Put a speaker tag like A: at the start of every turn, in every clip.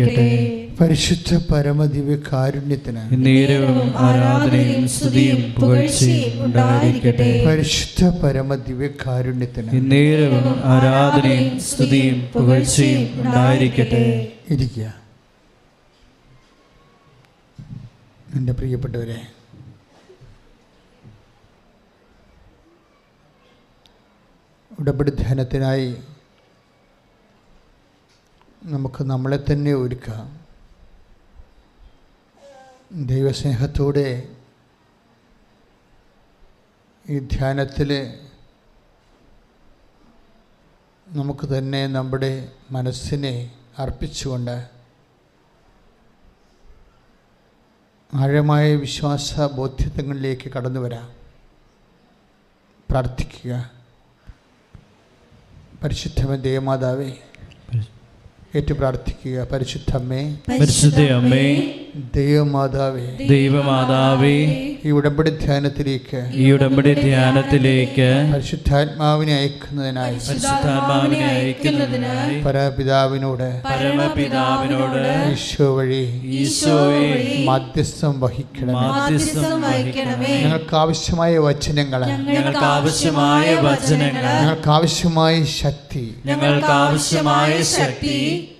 A: ഉണ്ടായിരിക്കട്ടെ.
B: പരിശുദ്ധ പരമദിവ്യ കാരുണ്യത്തിന്
A: നേരവും ആരാധനയും സ്തുതിയും പുകഴ്ചയും ഉണ്ടായിരിക്കട്ടെ.
B: പരിശുദ്ധ പരമദിവ്യ കാരുണ്യത്തിന്
A: നേരവും ആരാധനയും സ്തുതിയും പുകഴ്ചയും ഉണ്ടായിരിക്കട്ടെ.
B: ഇരിക്കുക. എൻ്റെ പ്രിയപ്പെട്ടവരെ, ഉടമ്പടി ധ്യാനത്തിനായി നമുക്ക് നമ്മളെ തന്നെ ഒരുക്കാം. ദൈവസ്നേഹത്തോടെ ഈ ധ്യാനത്തിൽ നമുക്ക് തന്നെ നമ്മുടെ മനസ്സിനെ അർപ്പിച്ചുകൊണ്ട് ആഴമായ വിശ്വാസ ബോധ്യങ്ങളിലേക്ക് കടന്നു വരാം. പ്രാർത്ഥിക്കുക. പരിശുദ്ധമേ ദേവമാതാവേ, ഏറ്റു പ്രാർത്ഥിക്കുക. പരിശുദ്ധമ്മേ,
A: പരിശുദ്ധയമ്മേ,
B: ദൈവമാതാവേ,
A: ദൈവമാതാവേ,
B: ഈ ഉടമ്പടി ധ്യാനത്തിലേക്ക് പരിശുദ്ധാത്മാവിനെ അയക്കുന്നതിനായി പരമപിതാവിനോട് ഈശോ വഴി മാധ്യസ്ഥം വഹിക്കണമേ. ഞങ്ങൾക്ക് ആവശ്യമായ വചനങ്ങൾ, ഞങ്ങൾക്ക് ആവശ്യമായ ശക്തി,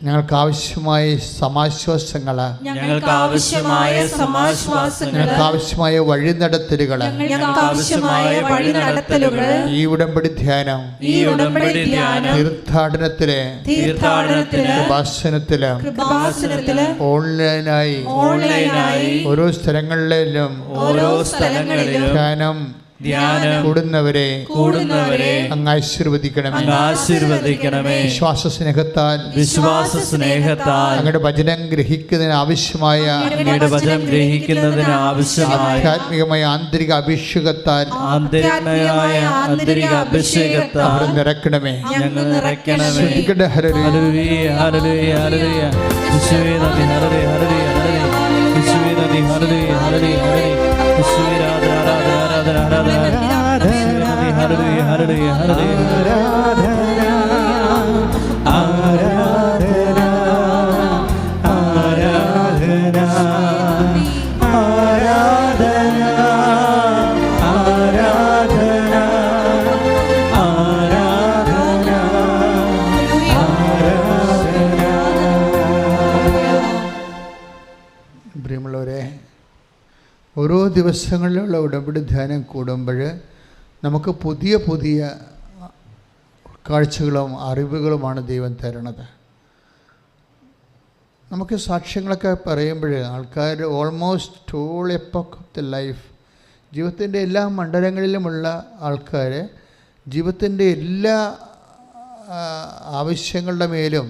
B: ഞങ്ങൾക്ക് ആവശ്യമായ സമാശ്വാസങ്ങൾ, ഞങ്ങൾക്ക് ആവശ്യമായ വഴിനടത്തലുകൾ, ഈ ഉടമ്പടി ധ്യാനം തീർത്ഥാടനത്തിലെ കൃപാസനത്തില് ഓൺലൈനായി ഓരോ സ്ഥലങ്ങളിലും ധ്യാനം കൂടുന്നവരെ അങ്ങ് ആശീർവദിക്കണമേ. വിശ്വാസ സ്നേഹത്താൽ അങ്ങയുടെ വചനം ഗ്രഹിക്കുന്നതിന് ആവശ്യമായ ആധ്യാത്മികമായ ആന്തരിക അഭിഷേകത്താൽ നിറക്കണമേ. ശ്രദ്ധിക്കട്ടെ. പ്രിയമുള്ളവരെ, ഓരോ ദിവസങ്ങളിലുള്ള ഉടമ്പടി ധ്യാനം കൂടുമ്പോൾ നമുക്ക് പുതിയ പുതിയ കാഴ്ചകളും അറിവുകളുമാണ് ദൈവം തരുന്നത്. നമുക്ക് സാക്ഷ്യങ്ങളൊക്കെ പറയുമ്പോൾ ആൾക്കാർ almost all epoch of the life, ജീവിതത്തിൻ്റെ എല്ലാ മണ്ഡലങ്ങളിലുമുള്ള ആൾക്കാർ ജീവിതത്തിൻ്റെ എല്ലാ ആവശ്യങ്ങളുടെ മേലും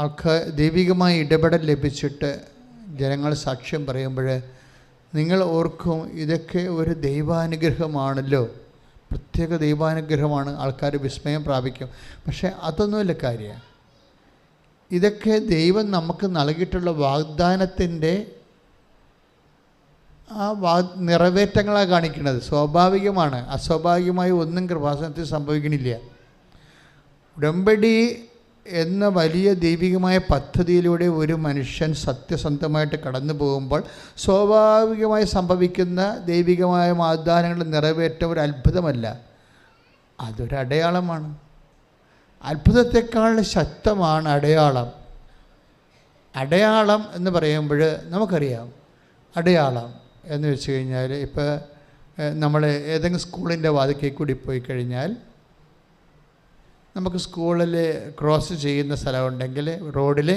B: ആൾക്കാർ ദൈവികമായ ഇടപെടൽ ലഭിച്ചിട്ട് ജനങ്ങൾ സാക്ഷ്യം പറയുമ്പോൾ നിങ്ങൾ ഓർക്കും, ഇതൊക്കെ ഒരു ദൈവാനുഗ്രഹമാണല്ലോ, പ്രത്യേക ദൈവാനുഗ്രഹമാണ്. ആൾക്കാർ വിസ്മയം പ്രാപിക്കും. പക്ഷേ അതൊന്നുമല്ല കാര്യം. ഇതൊക്കെ ദൈവം നമുക്ക് നൽകിയിട്ടുള്ള വാഗ്ദാനത്തിൻ്റെ ആ നിറവേറ്റങ്ങളാണ് കാണിക്കുന്നത്. സ്വാഭാവികമാണ്. അസ്വാഭാവികമായി ഒന്നും കൃപാസനത്തിൽ സംഭവിക്കണില്ല. ഉടമ്പടി എന്ന വലിയ ദൈവികമായ പദ്ധതിയിലൂടെ ഒരു മനുഷ്യൻ സത്യസന്ധമായിട്ട് കടന്നു പോകുമ്പോൾ സ്വാഭാവികമായി സംഭവിക്കുന്ന ദൈവികമായ വാഗ്ദാനങ്ങൾ നിറവേറ്റ ഒരു അത്ഭുതമല്ല, അതൊരു അടയാളമാണ്. അത്ഭുതത്തെക്കാൾ ശക്തമാണ് അടയാളം. അടയാളം എന്ന് പറയുമ്പോൾ നമുക്കറിയാം, അടയാളം എന്ന് വെച്ച് കഴിഞ്ഞാൽ ഇപ്പോൾ നമ്മൾ ഏതെങ്കിലും സ്കൂളിൻ്റെ വാതിക്കൽ കൂടി പോയി കഴിഞ്ഞാൽ നമുക്ക് സ്കൂളിൽ ക്രോസ് ചെയ്യുന്ന സ്ഥലമുണ്ടെങ്കിൽ റോഡിൽ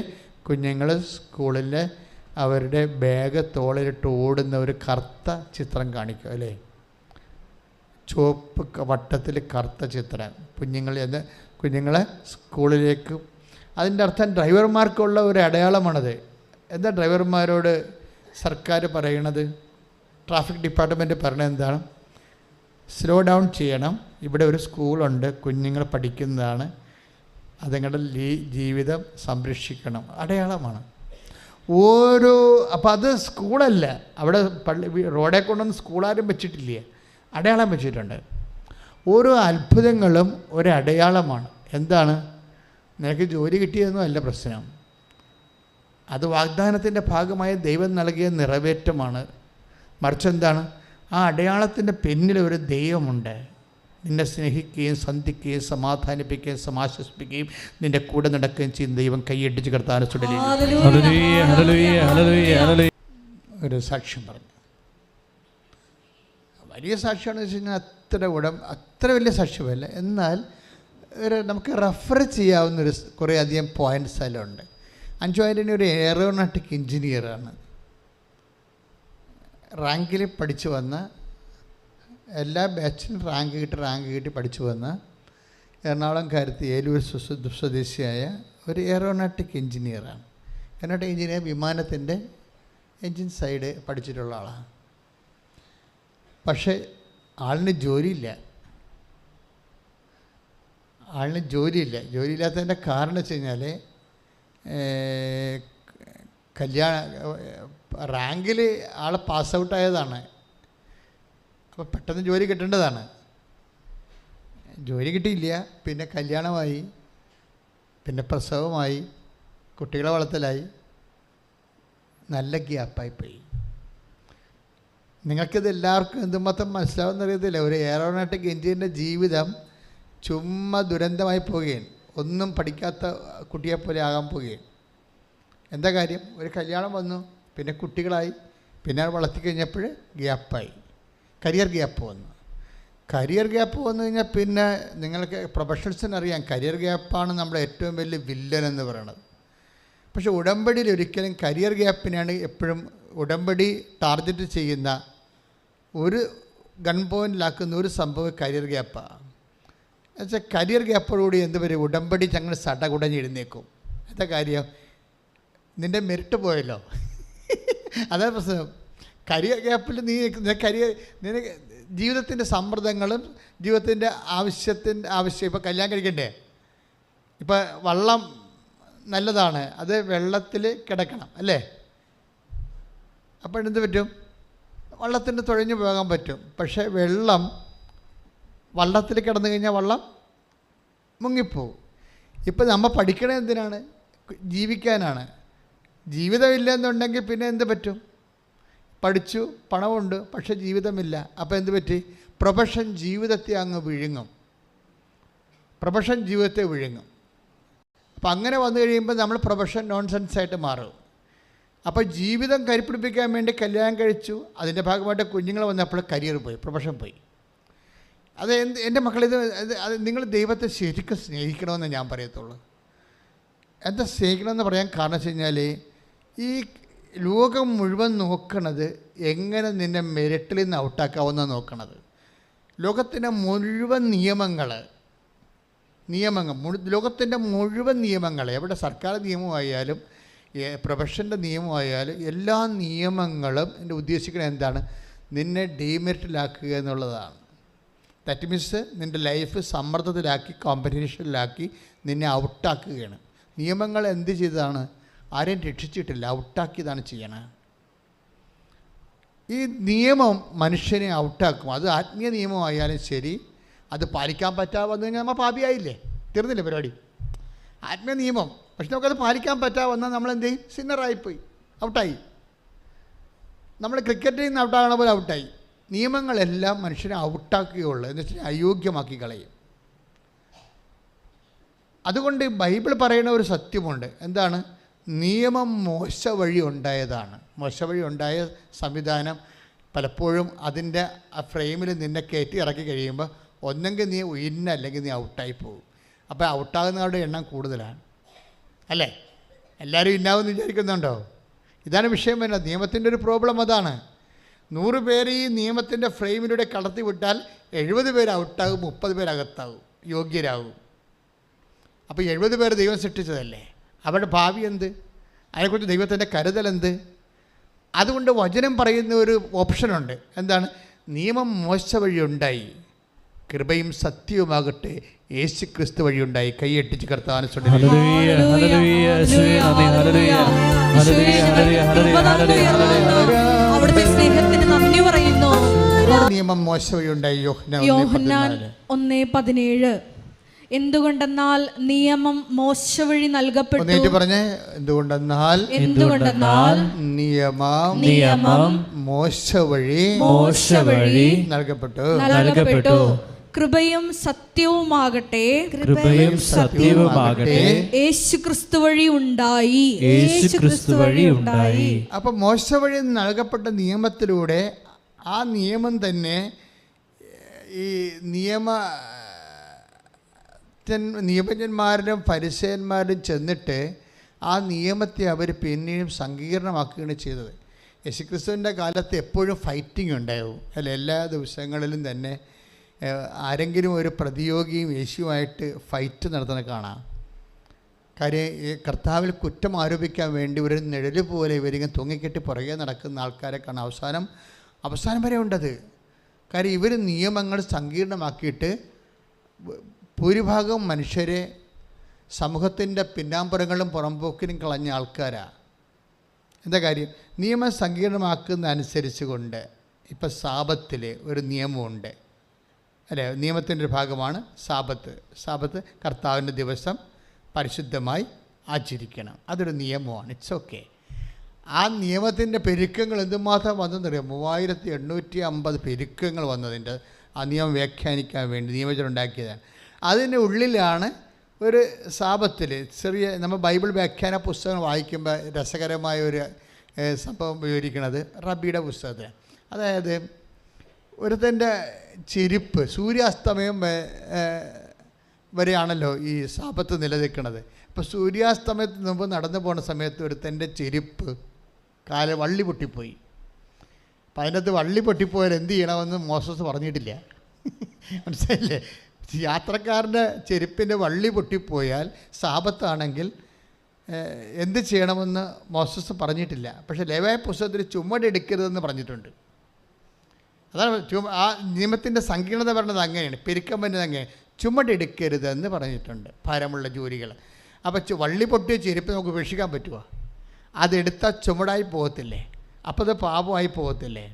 B: കുഞ്ഞുങ്ങൾ സ്കൂളിൽ അവരുടെ ബാഗ് തോളിലിട്ട് ഓടുന്ന ഒരു കറുത്ത ചിത്രം കാണിക്കും അല്ലേ? ചുവപ്പ് വട്ടത്തിൽ കറുത്ത ചിത്രം കുഞ്ഞുങ്ങളെ സ്കൂളിലേക്ക്. അതിൻ്റെ അർത്ഥം ഡ്രൈവർമാർക്കുള്ള ഒരു അടയാളമാണത്. എന്താ ഡ്രൈവർമാരോട് സർക്കാർ പറയണത്? ട്രാഫിക് ഡിപ്പാർട്ട്മെൻറ്റ് പറയണത് എന്താണ്? സ്ലോ ഡൗൺ ചെയ്യണം, ഇവിടെ ഒരു സ്കൂളുണ്ട്, കുഞ്ഞുങ്ങൾ പഠിക്കുന്നതാണ്, അതുങ്ങളുടെ ജീവിതം സംരക്ഷിക്കണം. അടയാളമാണ് അപ്പോൾ അത് സ്കൂളല്ല, അവിടെ റോഡെ കൊണ്ടൊന്നും സ്കൂളാരും വെച്ചിട്ടില്ല, അടയാളം വെച്ചിട്ടുണ്ട്. ഓരോ അത്ഭുതങ്ങളും ഒരടയാളമാണ്. എന്താണ്? നിനക്ക് ജോലി കിട്ടിയതൊന്നും അല്ല പ്രശ്നം. അത് വാഗ്ദാനത്തിൻ്റെ ഭാഗമായ ദൈവം നൽകിയ നിറവേറ്റമാണ്. മറിച്ച് എന്താണ്? ആ അടയാളത്തിൻ്റെ പിന്നിൽ ഒരു ദൈവമുണ്ട്. നിന്നെ സ്നേഹിക്കുകയും സന്ധിക്കുകയും സമാധാനിപ്പിക്കുകയും സമാശ്വസിപ്പിക്കുകയും നിൻ്റെ കൂടെ നടക്കുകയും ചെയ്യുന്ന ദൈവം കൈയടിച്ച് കർത്താവിനെ ചുടലി ഒരു സാക്ഷ്യം പറഞ്ഞു. വലിയ സാക്ഷ്യമാണെന്ന് വെച്ച് കഴിഞ്ഞാൽ അത്ര വലിയ സാക്ഷ്യമല്ല, എന്നാൽ നമുക്ക് റെഫർ ചെയ്യാവുന്നൊരു കുറേ അധികം പോയിൻറ്റ്സ് അതിലുണ്ട്. അഞ്ചു ആൻ്റണി ഒരു എയറോനോട്ടിക് എഞ്ചിനീയറാണ്. റാങ്കിൽ പഠിച്ചു വന്ന, എല്ലാ ബാച്ചിലും റാങ്ക് കിട്ടി പഠിച്ചു വന്ന എറണാകുളം കാരത്ത് ഏലൂർ സ്വദേശിയായ ഒരു എയറോനോട്ടിക് എഞ്ചിനീയറാണ്. എയറോനോട്ടിക് എഞ്ചിനീയർ വിമാനത്തിൻ്റെ എൻജിൻ സൈഡ് പഠിച്ചിട്ടുള്ള ആളാണ്. പക്ഷേ ആളിന് ജോലിയില്ല. ജോലിയില്ലാത്തതിൻ്റെ കാരണം വെച്ച് കഴിഞ്ഞാൽ റാങ്കിൽ ആൾ പാസ് ഔട്ടായതാണ്. അപ്പോൾ പെട്ടെന്ന് ജോലി കിട്ടേണ്ടതാണ്. ജോലി കിട്ടിയില്ല. പിന്നെ കല്യാണമായി, പിന്നെ പ്രസവമായി, കുട്ടികളെ വളർത്തലായി, നല്ല ഗ്യാപ്പായിപ്പോയി. നിങ്ങൾക്കിത് എല്ലാവർക്കും എന്തുമാത്രം മനസ്സിലാവുമെന്നറിയത്തില്ല. ഒരു എയറോനോട്ടിക് എഞ്ചിനീയറിൻ്റെ ജീവിതം ചുമ്മാ ദുരന്തമായി പോവുകയാണ്. ഒന്നും പഠിക്കാത്ത കുട്ടിയെപ്പോലെ ആകാൻ പോവുകയാണ്. എന്താ കാര്യം? ഒരു കല്യാണം വന്നു, പിന്നെ കുട്ടികളായി, പിന്നെ വളർത്തി കഴിഞ്ഞപ്പോൾ ഗ്യാപ്പായി, കരിയർ ഗ്യാപ്പ് വന്നു. കരിയർ ഗ്യാപ്പ് വന്നു കഴിഞ്ഞാൽ പിന്നെ നിങ്ങൾക്ക് പ്രൊഫഷണൽസിനറിയാം കരിയർ ഗ്യാപ്പാണ് നമ്മുടെ ഏറ്റവും വലിയ വില്ലൻ എന്ന് പറയുന്നത്. പക്ഷേ ഉടമ്പടിയിൽ ഒരിക്കലും കരിയർ ഗ്യാപ്പിനാണ് എപ്പോഴും ഉടമ്പടി ടാർഗറ്റ് ചെയ്യുന്ന ഒരു ഗൺ പോയിൻറ്റിലാക്കുന്ന ഒരു സംഭവം കരിയർ ഗ്യാപ്പാണ്. എന്നുവെച്ചാൽ കരിയർ ഗ്യാപ്പോടുകൂടി എന്ത് വരും? ഉടമ്പടി ഞങ്ങൾ സടകുടഞ്ഞ് എഴുന്നേക്കും. എന്താ കാര്യം? നിൻ്റെ മെറിറ്റ് പോയല്ലോ. അതാണ് പ്രശ്നം. കരിയർ ഗ്യാപ്പിൽ നിനക്ക് ജീവിതത്തിൻ്റെ സമ്മർദ്ദങ്ങളും ജീവിതത്തിൻ്റെ ആവശ്യം. ഇപ്പോൾ കല്യാണം കഴിക്കണ്ടേ? ഇപ്പോൾ വള്ളം നല്ലതാണ്, അത് വെള്ളത്തിൽ കിടക്കണം അല്ലേ? അപ്പോൾ എന്ത് പറ്റും? വള്ളത്തിന് തുഴഞ്ഞു പോകാൻ പറ്റും. പക്ഷേ വള്ളത്തിൽ കിടന്നു കഴിഞ്ഞാൽ വള്ളം മുങ്ങിപ്പോവും. ഇപ്പം നമ്മൾ പഠിക്കണത് എന്തിനാണ്? ജീവിക്കാനാണ്. ജീവിതമില്ല എന്നുണ്ടെങ്കിൽ പിന്നെ എന്ത് പറ്റും? പഠിച്ചു, പണമുണ്ട്, പക്ഷേ ജീവിതമില്ല. അപ്പോൾ എന്ത് പറ്റി? പ്രൊഫഷൻ ജീവിതത്തെ അങ്ങ് വിഴുങ്ങും. അപ്പം അങ്ങനെ വന്നു കഴിയുമ്പോൾ നമ്മൾ പ്രൊഫഷൻ നോൺസെൻസായിട്ട് മാറും. അപ്പോൾ ജീവിതം കരുപ്പിടിപ്പിക്കാൻ വേണ്ടി കല്യാണം കഴിച്ചു, അതിൻ്റെ ഭാഗമായിട്ട് കുഞ്ഞുങ്ങൾ വന്നപ്പോൾ കരിയർ പോയി, പ്രൊഫഷൻ പോയി. അത് എൻ്റെ മക്കളിത് നിങ്ങൾ ദൈവത്തെ ശരിക്കും സ്നേഹിക്കണമെന്ന് ഞാൻ പറയത്തുള്ളൂ. എന്താ സ്നേഹിക്കണമെന്ന് പറയാൻ കാരണം വെച്ച് കഴിഞ്ഞാൽ ഈ ലോകം മുഴുവൻ നോക്കണത് എങ്ങനെ നിന്നെ മെറിറ്റിൽ നിന്ന് ഔട്ടാക്കാവുന്ന നോക്കണത്. ലോകത്തിൻ്റെ മുഴുവൻ ലോകത്തിൻ്റെ മുഴുവൻ നിയമങ്ങൾ, എവിടെ സർക്കാർ നിയമമായാലും പ്രൊഫഷൻ്റെ നിയമമായാലും എല്ലാ നിയമങ്ങളും എൻ്റെ ഉദ്ദേശിക്കുന്നത് എന്താണ്? നിന്നെ ഡീമെറിറ്റിലാക്കുക എന്നുള്ളതാണ്. ദാറ്റ് മീൻസ് നിൻ്റെ ലൈഫ് സമ്മർദ്ദത്തിലാക്കി, കോമ്പറ്റീഷനിലാക്കി നിന്നെ ഔട്ടാക്കുകയാണ്. നിയമങ്ങൾ എന്ത് ചെയ്തതാണ്? ആരെയും രക്ഷിച്ചിട്ടില്ല, ഔട്ടാക്കിയതാണ് ചെയ്യണത്. ഈ നിയമം മനുഷ്യനെ ഔട്ടാക്കും. അത് ആത്മീയ നിയമമായാലും ശരി, അത് പാലിക്കാൻ പറ്റാതെ വന്നു കഴിഞ്ഞാൽ നമ്മൾ പാപിയായില്ലേ? തീർന്നില്ലേ പരിപാടി? ആത്മീയ നിയമം. പക്ഷെ നമുക്കത് പാലിക്കാൻ പറ്റാതെ വന്നാൽ നമ്മൾ എന്ത് ചെയ്യും? സിന്നറായിപ്പോയി, ഔട്ടായി. നമ്മൾ ക്രിക്കറ്റിൽ നിന്ന് ഔട്ടാകണ പോലെ ഔട്ടായി. നിയമങ്ങളെല്ലാം മനുഷ്യനെ ഔട്ടാക്കുകയുള്ളൂ, എന്ന് വെച്ചാൽ അയോഗ്യമാക്കി കളയും. അതുകൊണ്ട് ബൈബിൾ പറയുന്ന ഒരു സത്യമുണ്ട്. എന്താണ്? നിയമം മോശ വഴി ഉണ്ടായതാണ്. മോശ വഴി ഉണ്ടായ സംവിധാനം പലപ്പോഴും അതിൻ്റെ ആ ഫ്രെയിമിൽ നിന്നെ കയറ്റി ഇറക്കി കഴിയുമ്പോൾ ഒന്നെങ്കിൽ നീ വിൻ അല്ലെങ്കിൽ നീ ഔട്ടായി പോകും. അപ്പോൾ ഔട്ടാകുന്നവരുടെ എണ്ണം കൂടുതലാണ് അല്ലേ? എല്ലാവരും ഇന്നാവെന്ന് വിചാരിക്കുന്നുണ്ടോ? ഇതാണ് വിഷയം വരുന്നത്. നിയമത്തിൻ്റെ ഒരു പ്രോബ്ലം അതാണ്. 100 പേര് ഈ നിയമത്തിൻ്റെ ഫ്രെയിമിലൂടെ കടത്തി വിട്ടാൽ 70 പേര് ഔട്ടാകും, 30 പേരകത്താകും, യോഗ്യരാകും. അപ്പോൾ 70 പേര് ദൈവം സൃഷ്ടിച്ചതല്ലേ? അവരുടെ ഭാവി എന്ത്? അതിനെക്കുറിച്ച് ദൈവത്തിൻ്റെ കരുതൽ എന്ത്? അതുകൊണ്ട് വചനം പറയുന്ന ഒരു ഓപ്ഷനുണ്ട്. എന്താണ്? നിയമം മോശ വഴി ഉണ്ടായി, കൃപയും സത്യവുമാകട്ടെ യേശു ക്രിസ്തു വഴി ഉണ്ടായി. കൈയെട്ടിച്ച് കർത്താവിനെ നിയമം മോശ വഴി ഉണ്ടായി. യോഹന്നാൻ 1:17.
C: എന്തുകൊണ്ടെന്നാൽ നിയമം മോശ വഴി നൽകപ്പെട്ടു.
B: പറഞ്ഞേ, എന്തുകൊണ്ടെന്നാൽ നിയമം മോശ വഴി നൽകപ്പെട്ടു.
C: കൃപയും സത്യവുമാകട്ടെ യേശുക്രിസ്തു വഴി ഉണ്ടായി.
B: അപ്പൊ മോശ വഴി നൽകപ്പെട്ട നിയമത്തിലൂടെ ആ നിയമം തന്നെ ഈ നിയമജ്ഞന്മാരും ഫരിസേയന്മാരും ചെന്നിട്ട് ആ നിയമത്തെ അവർ പിന്നെയും സങ്കീർണമാക്കുകയാണ് ചെയ്തത്. യേശുക്രിസ്തുവിൻ്റെ കാലത്ത് എപ്പോഴും ഫൈറ്റിംഗ് ഉണ്ടാവും അല്ല, എല്ലാ ദിവസങ്ങളിലും തന്നെ ആരെങ്കിലും ഒരു പ്രതിയോഗിയും യേശുവായിട്ട് ഫൈറ്റ് നടത്തുന്നത് കാണാം. കാര്യം ഈ കർത്താവിൽ കുറ്റം ആരോപിക്കാൻ വേണ്ടി ഒരു നിഴല് പോലെ ഇവരിങ്ങനെ തൂങ്ങിക്കെട്ടി പുറകെ നടക്കുന്ന ആൾക്കാരെ കാണാം. അവസാനം വരെ ഉണ്ടത്. കാര്യം ഇവർ നിയമങ്ങൾ സങ്കീർണമാക്കിയിട്ട് ഭൂരിഭാഗം മനുഷ്യരെ സമൂഹത്തിൻ്റെ പിന്നാമ്പുറങ്ങളും പുറംപോക്കിനും കളഞ്ഞ ആൾക്കാരാണ്. എന്താ കാര്യം? നിയമം സങ്കീർണമാക്കുന്ന അനുസരിച്ച് കൊണ്ട് ഇപ്പം സാബത്തിൽ ഒരു നിയമമുണ്ട് അല്ലേ? നിയമത്തിൻ്റെ ഒരു ഭാഗമാണ് സാബത്ത് കർത്താവിൻ്റെ ദിവസം പരിശുദ്ധമായി ആചരിക്കണം. അതൊരു നിയമമാണ്. It's okay. ആ നിയമത്തിൻ്റെ പെരുക്കങ്ങൾ എന്തുമാത്രം വന്നെന്നറിയാം? 3850 പെരുക്കങ്ങൾ വന്നതിൻ്റെ ആ നിയമം വ്യാഖ്യാനിക്കാൻ വേണ്ടി നിയമജനുണ്ടാക്കിയതാണ്. അതിൻ്റെ ഉള്ളിലാണ് ഒരു സാബത്തിൽ ചെറിയ നമ്മൾ ബൈബിൾ വ്യാഖ്യാന പുസ്തകം വായിക്കുമ്പോൾ രസകരമായ ഒരു സംഭവം വിവരിക്കുന്നത് റബ്ബിയുടെ പുസ്തകത്തിൽ. അതായത് ഒരുത്തൻ്റെ ചെരുപ്പ് സൂര്യാസ്തമയം വരെയാണല്ലോ ഈ സാബത്ത് നിലനിൽക്കുന്നത്. ഇപ്പോൾ സൂര്യാസ്തമയത്തിന് മുമ്പ് നടന്നു പോകുന്ന സമയത്ത് ഒരുത്തൻ്റെ ചെരുപ്പ് വള്ളി പൊട്ടിപ്പോയി. അപ്പം അതിനകത്ത് വള്ളി പൊട്ടിപ്പോയാൽ എന്ത് ചെയ്യണമെന്ന് മോസസ് പറഞ്ഞിട്ടില്ല. മനസ്സിലായില്ലേ? യാത്രക്കാരൻ്റെ ചെരുപ്പിൻ്റെ വള്ളി പൊട്ടിപ്പോയാൽ സാബത്താണെങ്കിൽ എന്ത് ചെയ്യണമെന്ന് മോസസ് പറഞ്ഞിട്ടില്ല. പക്ഷേ ലേവ്യ പുസ്തകത്തിൽ ചുമടെടുക്കരുതെന്ന് പറഞ്ഞിട്ടുണ്ട്. അതാണ് ആ നിയമത്തിൻ്റെ സങ്കീർണത പറഞ്ഞത് അങ്ങനെയാണ്. പെരുക്കം വരുന്നത് അങ്ങനെ ചുമടെടുക്കരുതെന്ന് പറഞ്ഞിട്ടുണ്ട്, ഭാരമുള്ള ജോലികൾ. അപ്പോൾ വള്ളി പൊട്ടിയ ചെരുപ്പ് നമുക്ക് ഉപേക്ഷിക്കാൻ പറ്റുമോ? അതെടുത്താൽ ചുമടായി പോകത്തില്ലേ? അപ്പോൾ അത് പാപമായി പോകത്തില്ലേ?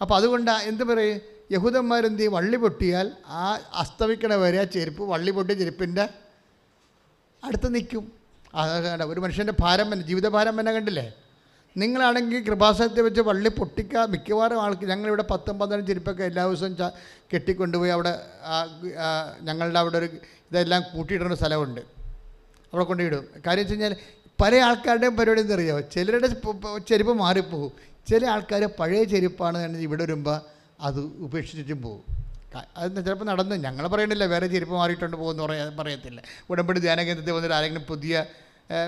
B: അപ്പോൾ അതുകൊണ്ട് എന്ത് പറയും, യഹൂദന്മാരെന്ത് ചെയ്യും? വള്ളി പൊട്ടിയാൽ ആ അസ്തമിക്കണ വരെ ആ ചെരുപ്പ് വള്ളി പൊട്ടിയ ചെരുപ്പിൻ്റെ അടുത്ത് നിൽക്കും. അത് ഒരു മനുഷ്യൻ്റെ ഭാരം തന്നെ, ജീവിതഭാരം തന്നെ കണ്ടില്ലേ? നിങ്ങളാണെങ്കിൽ കൃപാസനത്തെ വെച്ച് വള്ളി പൊട്ടിക്കാൻ മിക്കവാറും ആൾക്ക്, ഞങ്ങളിവിടെ 10-15 ചെരുപ്പൊക്കെ എല്ലാ ദിവസവും കെട്ടിക്കൊണ്ടുപോയി അവിടെ ഞങ്ങളുടെ അവിടെ ഒരു ഇതെല്ലാം കൂട്ടിയിടുന്ന സ്ഥലമുണ്ട്, അവിടെ കൊണ്ടുപോയിടും. കാര്യം വെച്ച് കഴിഞ്ഞാൽ പല ആൾക്കാരുടെയും പരിപാടി എന്നറിയാമോ? ചിലരുടെ ചെരുപ്പ് മാറിപ്പോകും. ചില ആൾക്കാർ പഴയ ചെരുപ്പാണ് ഇവിടെ വരുമ്പോൾ അത് ഉപേക്ഷിച്ചിട്ടും പോകും. അത് ചിലപ്പോൾ നടന്നു, ഞങ്ങൾ പറയണില്ല വേറെ ചെരുപ്പ് മാറിയിട്ടുണ്ട് പോകുമെന്ന് പറയത്തില്ല. ഉടമ്പടി ധ്യാനകേന്ദ്രത്തിൽ വന്നിട്ട് ആരെങ്കിലും പുതിയ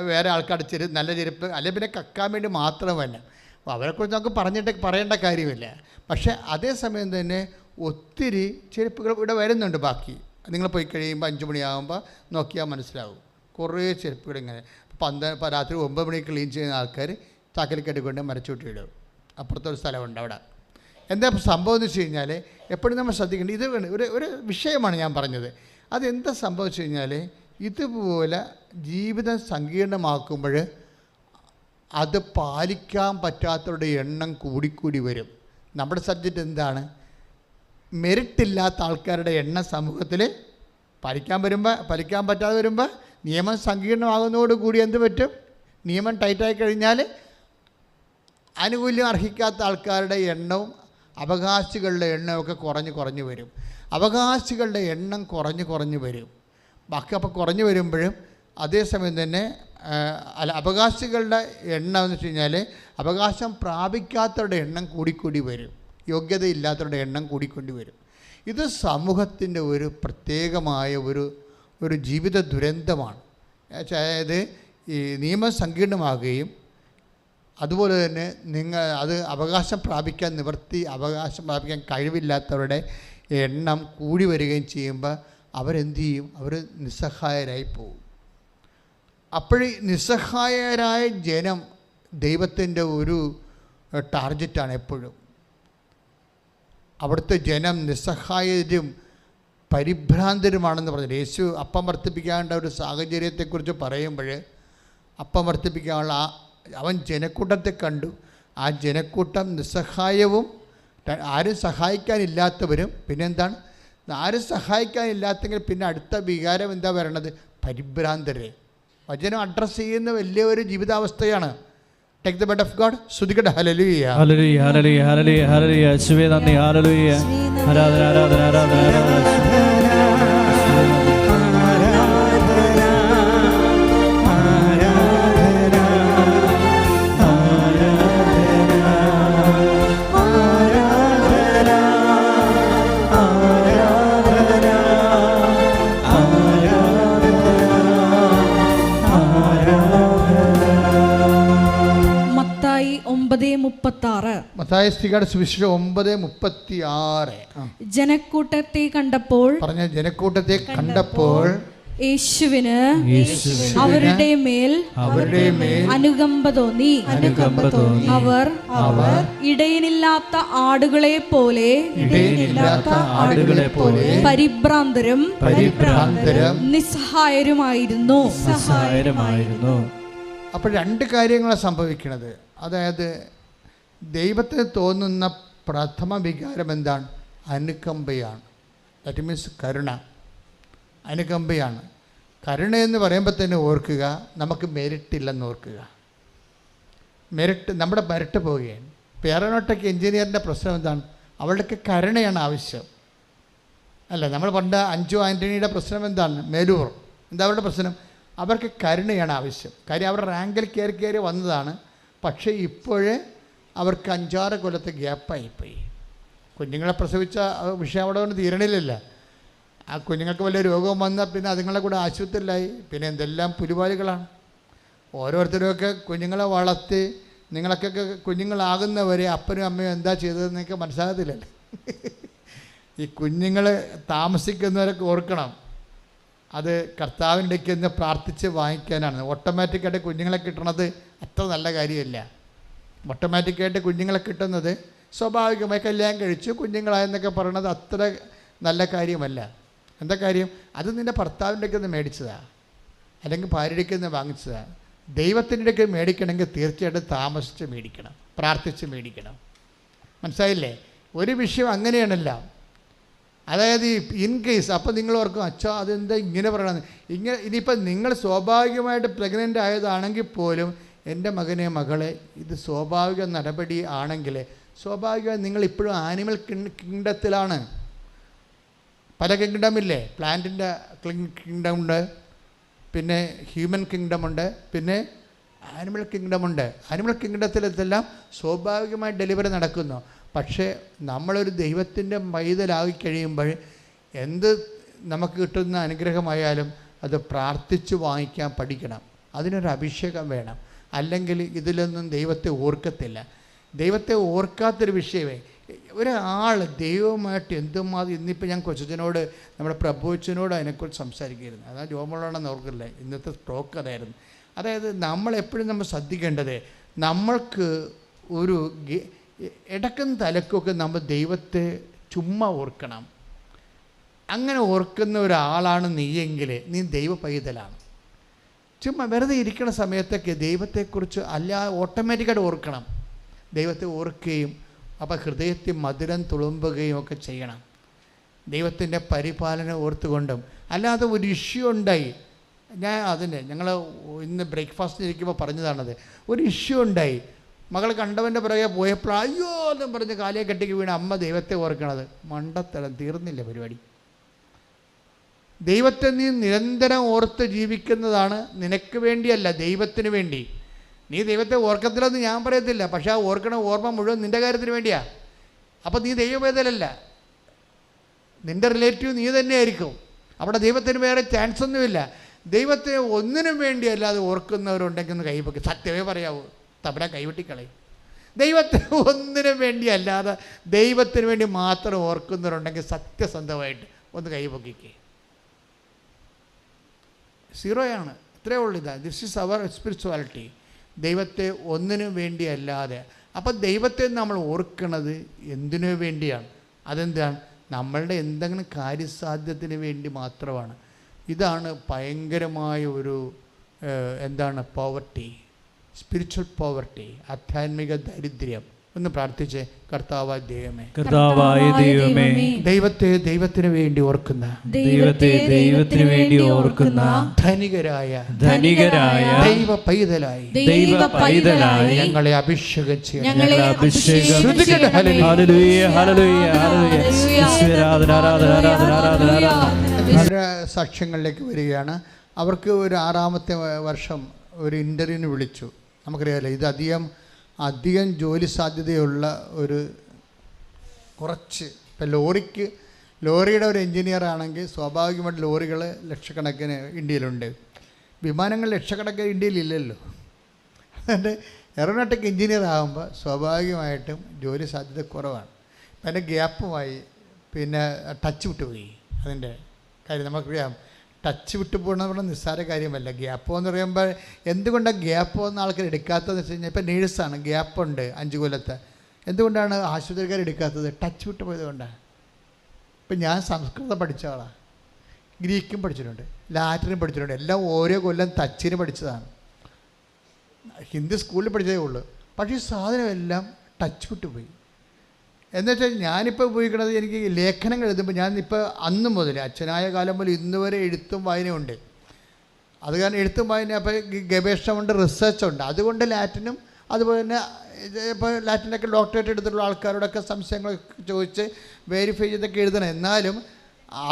B: വേറെ ആൾക്കാർ നല്ല ചെരുപ്പ് അല്ലെങ്കിൽ പിന്നെ കക്കാൻ വേണ്ടി മാത്രമല്ല, അപ്പോൾ അവരെക്കുറിച്ച് നമുക്ക് പറയേണ്ട കാര്യമില്ല. പക്ഷേ അതേസമയം തന്നെ ഒത്തിരി ചെരുപ്പുകൾ ഇവിടെ വരുന്നുണ്ട്. ബാക്കി നിങ്ങൾ പോയി കഴിയുമ്പോൾ 5 മണിയാകുമ്പോൾ നോക്കിയാൽ മനസ്സിലാവും. കുറേ ചെരുപ്പുകൾ ഇങ്ങനെ രാത്രി 9 മണിക്ക് ക്ലീൻ ചെയ്യുന്ന ആൾക്കാർ ചാക്കലിക്കട്ടിക്കൊണ്ട് മരച്ചൂട്ടിയിടും. അപ്പുറത്തൊരു സ്ഥലമുണ്ട് അവിടെ. എന്താ സംഭവം എന്ന് വെച്ച് കഴിഞ്ഞാൽ എപ്പോഴും നമ്മൾ ശ്രദ്ധിക്കേണ്ടത് ഇത് ഒരു വിഷയമാണ് ഞാൻ പറഞ്ഞത്. അതെന്താ സംഭവം വെച്ച് കഴിഞ്ഞാൽ ഇതുപോലെ ജീവിതം സങ്കീർണമാക്കുമ്പോൾ അത് പാലിക്കാൻ പറ്റാത്തവരുടെ എണ്ണം കൂടിക്കൂടി വരും. നമ്മുടെ സബ്ജക്റ്റ് എന്താണ്? മെറിറ്റില്ലാത്ത ആൾക്കാരുടെ എണ്ണം സമൂഹത്തിൽ പാലിക്കാൻ പറ്റാതെ വരുമ്പോൾ നിയമം സങ്കീർണമാകുന്നതോടുകൂടി എന്ത് പറ്റും? നിയമം ടൈറ്റായി കഴിഞ്ഞാൽ ആനുകൂല്യം അർഹിക്കാത്ത ആൾക്കാരുടെ എണ്ണവും അവകാശികളുടെ എണ്ണമൊക്കെ കുറഞ്ഞു വരും. അവകാശികളുടെ എണ്ണം കുറഞ്ഞു വരും. ബാക്കി അപ്പോൾ കുറഞ്ഞു വരുമ്പോഴും അതേസമയം തന്നെ അവകാശികളുടെ എണ്ണം എന്ന് വെച്ച് കഴിഞ്ഞാൽ അവകാശം പ്രാപിക്കാത്തവരുടെ എണ്ണം കൂടിക്കൂടി വരും. യോഗ്യതയില്ലാത്തവരുടെ എണ്ണം കൂടിക്കൂടി വരും. ഇത് സമൂഹത്തിൻ്റെ ഒരു പ്രത്യേകമായ ഒരു ജീവിത ദുരന്തമാണ്. അതായത് ഈ നിയമം സങ്കീർണമാകുകയും അതുപോലെ തന്നെ അത് അവകാശം പ്രാപിക്കാൻ കഴിവില്ലാത്തവരുടെ എണ്ണം കൂടി വരികയും ചെയ്യുമ്പോൾ അവരെന്ത് ചെയ്യും? അവർ നിസ്സഹായരായി പോകും. അപ്പോഴീ നിസ്സഹായരായ ജനം ദൈവത്തിൻ്റെ ഒരു ടാർഗറ്റാണ് എപ്പോഴും. അവിടുത്തെ ജനം നിസ്സഹായരും പരിഭ്രാന്തരുമാണെന്ന് പറഞ്ഞിട്ട് യേശു അപ്പം വർദ്ധിപ്പിക്കാനുള്ള ഒരു സാഹചര്യത്തെക്കുറിച്ച് പറയുമ്പോൾ അപ്പം വർദ്ധിപ്പിക്കാനുള്ള അവൻ ജനക്കൂട്ടത്തെ കണ്ടു. ആ ജനക്കൂട്ടം നിസ്സഹായവും ആരും സഹായിക്കാനില്ലാത്തവരും പിന്നെന്താണ് ആരും സഹായിക്കാനില്ലാത്തെങ്കിൽ പിന്നെ അടുത്ത വികാരം എന്താ വരണത്? പരിഭ്രാന്തര്. വചനം അഡ്രസ്സ് ചെയ്യുന്ന വലിയൊരു ജീവിതാവസ്ഥയാണ്. Take the word of God. സ്തുതിക്കട്ടെ. ഹല്ലേലൂയ,
A: ഹല്ലേലൂയ, ഹല്ലേലൂയ, ഹല്ലേലൂയ, ഹല്ലേലൂയ. യേശുവേ നന്ദി. ഹല്ലേലൂയ. ആരാധന, ആരാധന, ആരാധന, ആരാധന.
B: മത്തായിയുടെ സുവിശേഷം 9:36.
C: ജനക്കൂട്ടത്തെ കണ്ടപ്പോൾ,
B: പറഞ്ഞ ജനക്കൂട്ടത്തെ കണ്ടപ്പോൾ
C: യേശുവിന് അവരുടെ മേൽ അനുകമ്പ തോന്നി. അവർ ഇടയനില്ലാത്ത ആടുകളെ പോലെ പരിഭ്രാന്തരും നിസ്സഹായരുമായിരുന്നു.
B: അപ്പോൾ രണ്ട് കാര്യങ്ങളാണ് സംഭവിക്കുന്നത്. അതായത് ദൈവത്തിന് തോന്നുന്ന പ്രഥമ വികാരം എന്താണ്? അനുകമ്പയാണ്. ദാറ്റ് മീൻസ് കരുണ, അനുകമ്പയാണ്. കരുണ എന്ന് പറയുമ്പോൾ തന്നെ ഓർക്കുക, നമുക്ക് മെരിട്ടില്ലെന്ന് ഓർക്കുക. നമ്മുടെ മെരിട്ട് പോവുകയാണ്. ഇപ്പോൾ എയറോനോട്ടിക് എഞ്ചിനീയറിൻ്റെ പ്രശ്നം എന്താണ്? അവളുടെ കരുണയാണ് ആവശ്യം അല്ല. നമ്മൾ പണ്ട് അഞ്ജു ആൻ്റണിയുടെ പ്രശ്നം എന്താണ്? മേലൂർ. എന്താ അവരുടെ പ്രശ്നം? അവർക്ക് കരുണയാണ് ആവശ്യം. കാര്യം അവരുടെ റാങ്കിൽ കയറി വന്നതാണ്. പക്ഷേ ഇപ്പോഴേ അവർക്ക് 5-6 കൊല്ലത്തെ ഗ്യാപ്പായിപ്പോയി. കുഞ്ഞുങ്ങളെ പ്രസവിച്ച വിഷയം അവിടെ കൊണ്ട് തീരണില്ലല്ല. ആ കുഞ്ഞുങ്ങൾക്ക് വലിയ രോഗം വന്നാൽ പിന്നെ അതുങ്ങളെ കൂടെ ആശുപത്രിയിലായി. പിന്നെ എന്തെല്ലാം പുലിവാലുകളാണ്. ഓരോരുത്തരുമൊക്കെ കുഞ്ഞുങ്ങളെ വളർത്തി നിങ്ങളൊക്കെ കുഞ്ഞുങ്ങളാകുന്നവരെ അപ്പനും അമ്മയും എന്താ ചെയ്തതെന്നൊക്കെ മനസ്സിലാകത്തില്ലല്ലേ. ഈ കുഞ്ഞുങ്ങൾ താമസിക്കുന്നവരൊക്കെ ഓർക്കണം, അത് കർത്താവിൻ്റെക്ക് എന്ന് പ്രാർത്ഥിച്ച് വാങ്ങിക്കാനാണ്. ഓട്ടോമാറ്റിക്കായിട്ട് കുഞ്ഞുങ്ങളെ കിട്ടണത് അത്ര നല്ല കാര്യമല്ല. ഓട്ടോമാറ്റിക്കായിട്ട് കുഞ്ഞുങ്ങളെ കിട്ടുന്നത് സ്വാഭാവികമായി കല്യാണം കഴിച്ചു കുഞ്ഞുങ്ങളായെന്നൊക്കെ പറയണത് അത്ര നല്ല കാര്യമല്ല. എന്താ കാര്യം? അത് നിൻ്റെ ഭർത്താവിൻ്റെക്ക് നിന്ന് മേടിച്ചതാണ്, അല്ലെങ്കിൽ ഭാര്യയ്ക്ക് നിന്ന് വാങ്ങിച്ചതാണ്. ദൈവത്തിൻ്റെ ഇടയ്ക്ക് മേടിക്കണമെങ്കിൽ തീർച്ചയായിട്ടും താമസിച്ച് മേടിക്കണം, പ്രാർത്ഥിച്ച് മേടിക്കണം. മനസ്സിലായില്ലേ? ഒരു വിഷയം അങ്ങനെയാണല്ലോ. അതായത് ഇൻ കേസ് അപ്പോൾ നിങ്ങൾ ഓർക്കും, അച്ഛാ അതെന്താ ഇങ്ങനെ പറയണമെന്ന്. ഇനിയിപ്പോൾ നിങ്ങൾ സ്വാഭാവികമായിട്ട് പ്രഗ്നൻ്റ് ആയതാണെങ്കിൽ പോലും എൻ്റെ മകനെ മകളെ ഇത് സ്വാഭാവിക നടപടി ആണെങ്കിൽ സ്വാഭാവികമായി നിങ്ങളിപ്പോഴും ആനിമൽ കിങ്ഡത്തിലാണ്. പല കിങ്ഡമില്ലേ? പ്ലാന്റിൻ്റെ കിങ്ഡമുണ്ട്, പിന്നെ ഹ്യൂമൻ കിങ്ഡമുണ്ട്, പിന്നെ ആനിമൽ കിങ്ഡമുണ്ട്. ആനിമൽ കിങ്ഡത്തിലെല്ലാം സ്വാഭാവികമായി ഡെലിവറി നടക്കുന്നു. പക്ഷേ നമ്മളൊരു ദൈവത്തിൻ്റെ മൈതലായി കഴിയുമ്പോൾ എന്ത് നമുക്ക് കിട്ടുന്ന അനുഗ്രഹമായാലും അത് പ്രാർത്ഥിച്ച് വാങ്ങിക്കാൻ പഠിക്കണം. അതിനൊരു അഭിഷേകം വേണം. അല്ലെങ്കിൽ ഇതിലൊന്നും ദൈവത്തെ ഓർക്കത്തില്ല. ദൈവത്തെ ഓർക്കാത്തൊരു വിഷയമേ. ഒരാൾ ദൈവമായിട്ട് എന്തുമാതിരി, ഇന്നിപ്പോൾ ഞാൻ കൊച്ചനോട് നമ്മുടെ പ്രഭുച്ചനോട് അതിനെക്കുറിച്ച് സംസാരിക്കുകയായിരുന്നു. അതാ ജോമോളാണെന്ന് ഓർക്കില്ല, ഇന്നത്തെ സ്ട്രോക്ക് അതായിരുന്നു. അതായത് നമ്മളെപ്പോഴും നമ്മൾ ശ്രദ്ധിക്കേണ്ടത്, നമ്മൾക്ക് ഒരു ഇടക്കും തലക്കൊക്കെ നമ്മൾ ദൈവത്തെ ചുമ്മാ ഓർക്കണം. അങ്ങനെ ഓർക്കുന്ന ഒരാളാണ് നീയെങ്കിൽ നീ ദൈവ പൈതലാണ്. ചുമ്മാ വെറുതെ ഇരിക്കുന്ന സമയത്തൊക്കെ ദൈവത്തെക്കുറിച്ച് ഓട്ടോമാറ്റിക്കായിട്ട് ഓർക്കണം. ദൈവത്തെ ഓർക്കുകയും അപ്പോൾ ഹൃദയത്തിൽ മധുരം തുളുമ്പുകയും ഒക്കെ ചെയ്യണം. ദൈവത്തിൻ്റെ പരിപാലനം ഓർത്തുകൊണ്ടും. അല്ലാതെ ഒരു ഇഷ്യൂ ഉണ്ടായി, ഞങ്ങൾ ഇന്ന് ബ്രേക്ക്ഫാസ്റ്റിന് ഇരിക്കുമ്പോൾ പറഞ്ഞതാണത്. ഒരു ഇഷ്യൂ ഉണ്ടായി, മകൾ കണ്ടവൻ്റെ പുറകെ പോയപ്പോൾ അയ്യോ എന്നും പറഞ്ഞ് കാലിയെ കെട്ടിക്ക് വീണ് അമ്മ ദൈവത്തെ ഓർക്കണത്. മണ്ടത്തരം, തീർന്നില്ല പരിപാടി. ദൈവത്തെ നീ നിരന്തരം ഓർത്ത് ജീവിക്കുന്നതാണ് നിനക്ക് വേണ്ടിയല്ല, ദൈവത്തിന് വേണ്ടി. നീ ദൈവത്തെ ഓർക്കത്തില്ലെന്ന് ഞാൻ പറയത്തില്ല, പക്ഷേ ആ ഓർക്കണ ഓർമ്മ മുഴുവൻ നിൻ്റെ കാര്യത്തിന് വേണ്ടിയാണ്. അപ്പോൾ നീ ദൈവവേദനല്ല, നിൻ്റെ റിലേറ്റീവ് നീ തന്നെയായിരിക്കും. അവിടെ ദൈവത്തിന് വേറെ ചാൻസ് ഒന്നുമില്ല. ദൈവത്തെ ഒന്നിനും വേണ്ടിയല്ല അത് ഓർക്കുന്നവരുണ്ടെങ്കിൽ ഒന്ന് കൈവെക്കും. സത്യമേ പറയാവൂ, തബല കൈവെട്ടിക്കളയും. ദൈവത്തെ ഒന്നിനും വേണ്ടിയല്ലാതെ ദൈവത്തിന് വേണ്ടി മാത്രം ഓർക്കുന്നവരുണ്ടെങ്കിൽ സത്യസന്ധമായിട്ട് ഒന്ന് കൈവെക്കിക്കേ. സീറോയാണ്. ഇത്രയേ ഉള്ളൂ. This is our spirituality. ദൈവത്തെ ഒന്നിനും വേണ്ടിയല്ലാതെ. അപ്പം ദൈവത്തെ നമ്മൾ ഓർക്കണത് എന്തിനു വേണ്ടിയാണ്? അതെന്താണ്? നമ്മളുടെ എന്തെങ്കിലും കാര്യസാധ്യത്തിന് വേണ്ടി മാത്രമാണ്. ഇതാണ് ഭയങ്കരമായ ഒരു പോവർട്ടി, സ്പിരിച്വൽ പോവർട്ടി, ആധ്യാത്മിക ദാരിദ്ര്യം ഒന്ന് പ്രാർത്ഥിച്ച്. കർത്താവായ ദൈവമേ,
A: കർത്താവായ ദൈവമേ,
B: ദൈവത്തെ ദൈവത്തിന് വേണ്ടി ഓർക്കുന്ന,
A: ദൈവത്തെ ദൈവത്തിന് വേണ്ടി ഓർക്കുന്ന
B: ധനികരായ ദൈവ പൈതലായി ഞങ്ങളെ അഭിഷേകം ചെയ്യണം.
C: ഞങ്ങളെ അഭിഷേകം
A: ഹല്ലേലൂയ, ഹല്ലേലൂയ, ഹല്ലേലൂയ. ആരാധന, ആരാധന, ആരാധന, ആരാധന, ആരാധന.
B: അവരുടെ സാക്ഷ്യങ്ങളിലേക്ക് വരികയാണ്. അവർക്ക് ഒരു 6ാമത്തെ വർഷം ഒരു ഇൻ്റർവ്യൂവിന് വിളിച്ചു. നമുക്കറിയാമല്ലോ, ഇത് അധികം ജോലി സാധ്യതയുള്ള ഒരു കുറച്ച്. ഇപ്പം ലോറിയുടെ ഒരു എൻജിനീയർ ആണെങ്കിൽ സ്വാഭാവികമായിട്ട് ലോറികൾ ലക്ഷക്കണക്കിന് ഇന്ത്യയിലുണ്ട്. വിമാനങ്ങൾ ലക്ഷക്കണക്കിന് ഇന്ത്യയിലില്ലല്ലോ. അതുകൊണ്ട് എയറോനോട്ടിക് എൻജിനീയർ ആകുമ്പോൾ സ്വാഭാവികമായിട്ടും ജോലി സാധ്യത കുറവാണ്. അപ്പം അതിൻ്റെ ഗ്യാപ്പുമായി പിന്നെ ടച്ച് വിട്ടുപോയി. അതിൻ്റെ കാര്യം നമുക്കറിയാം. ടച്ച് വിട്ടു പോകണമെന്ന് പറഞ്ഞാൽ നിസ്സാര കാര്യമല്ല. ഗ്യാപ്പോ എന്ന് പറയുമ്പോൾ എന്തുകൊണ്ടാണ് ഗ്യാപ്പോ എന്ന ആൾക്കാർ എടുക്കാത്തതെന്ന് വെച്ച് കഴിഞ്ഞാൽ, ഇപ്പം നേഴ്സാണ്, ഗ്യാപ്പുണ്ട് 5 കൊല്ലത്തെ. എന്തുകൊണ്ടാണ് ആശുപത്രിക്കാർ എടുക്കാത്തത്? ടച്ച് വിട്ടു പോയത് കൊണ്ടാണ്. ഇപ്പം ഞാൻ സംസ്കൃതം പഠിച്ച ആളാണ്, ഗ്രീക്കും പഠിച്ചിട്ടുണ്ട്, ലാറ്റിനും പഠിച്ചിട്ടുണ്ട്. എല്ലാം ഓരോ കൊല്ലം ടച്ചിന് പഠിച്ചതാണ്. ഹിന്ദി സ്കൂളിൽ പഠിച്ചതേ ഉള്ളൂ. പക്ഷേ ഈ സാധനമെല്ലാം ടച്ച് വിട്ടു പോയി. എന്നുവെച്ചാൽ ഞാനിപ്പോൾ ഉപയോഗിക്കുന്നത്, എനിക്ക് ലേഖനങ്ങൾ എഴുതുമ്പോൾ ഞാനിപ്പോൾ അന്ന് മുതൽ അച്ഛനായ കാലം മുതൽ ഇന്ന് വരെ എഴുത്തും വായനയുണ്ട്. അത് കാരണം എഴുത്തും വായന, അപ്പോൾ ഗവേഷണമുണ്ട്, റിസർച്ചുണ്ട്. അതുകൊണ്ട് ലാറ്റിനും അതുപോലെ തന്നെ ഇപ്പോൾ ലാറ്റിനൊക്കെ ഡോക്ടറേറ്റ് എടുത്തിട്ടുള്ള ആൾക്കാരോടൊക്കെ സംശയങ്ങൾ ചോദിച്ച് വെരിഫൈ ചെയ്തൊക്കെ എഴുതണം. എന്നാലും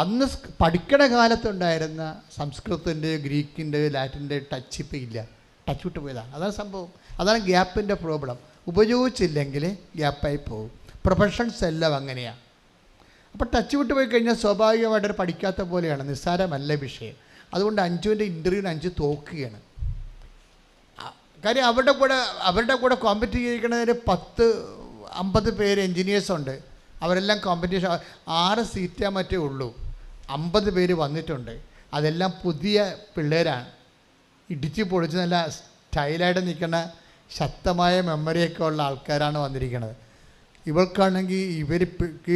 B: അന്ന് പഠിക്കണ കാലത്തുണ്ടായിരുന്ന സംസ്കൃതത്തിൻ്റെ, ഗ്രീക്കിൻ്റെ, ലാറ്റിൻ്റെ ടച്ച് ഇപ്പോൾ ഇല്ല. ടച്ച് വിട്ട് പോയതാണ്. അതാണ് സംഭവം. അതാണ് ഗ്യാപ്പിൻ്റെ പ്രോബ്ലം. ഉപയോഗിച്ചില്ലെങ്കിൽ ഗ്യാപ്പായി പോകും. പ്രൊഫഷൻസ് എല്ലാം അങ്ങനെയാണ്. അപ്പോൾ ടച്ച് വിട്ട് പോയി കഴിഞ്ഞാൽ സ്വാഭാവികമായിട്ട് പഠിക്കാത്ത പോലെയാണ്. നിസ്സാരമല്ല വിഷയം. അതുകൊണ്ട് അഞ്ജുവിൻ്റെ ഇൻ്റർവ്യൂവിന് 5 തോക്കുകയാണ്. കാര്യം അവരുടെ കൂടെ കോമ്പറ്റ് ചെയ്യിക്കുന്നതിന് 10-50 പേര് എൻജിനീയേഴ്സുണ്ട്. അവരെല്ലാം കോമ്പറ്റീഷൻ 6 സീറ്റേ മറ്റേ ഉള്ളൂ. 50 പേര് വന്നിട്ടുണ്ട്. അതെല്ലാം പുതിയ പിള്ളേരാണ്. ഇടിച്ച് പൊളിച്ച് നല്ല സ്റ്റൈലായിട്ട് നിൽക്കുന്ന ശക്തമായ മെമ്മറിയൊക്കെ ഉള്ള ആൾക്കാരാണ് വന്നിരിക്കുന്നത്. ഇവൾക്കാണെങ്കിൽ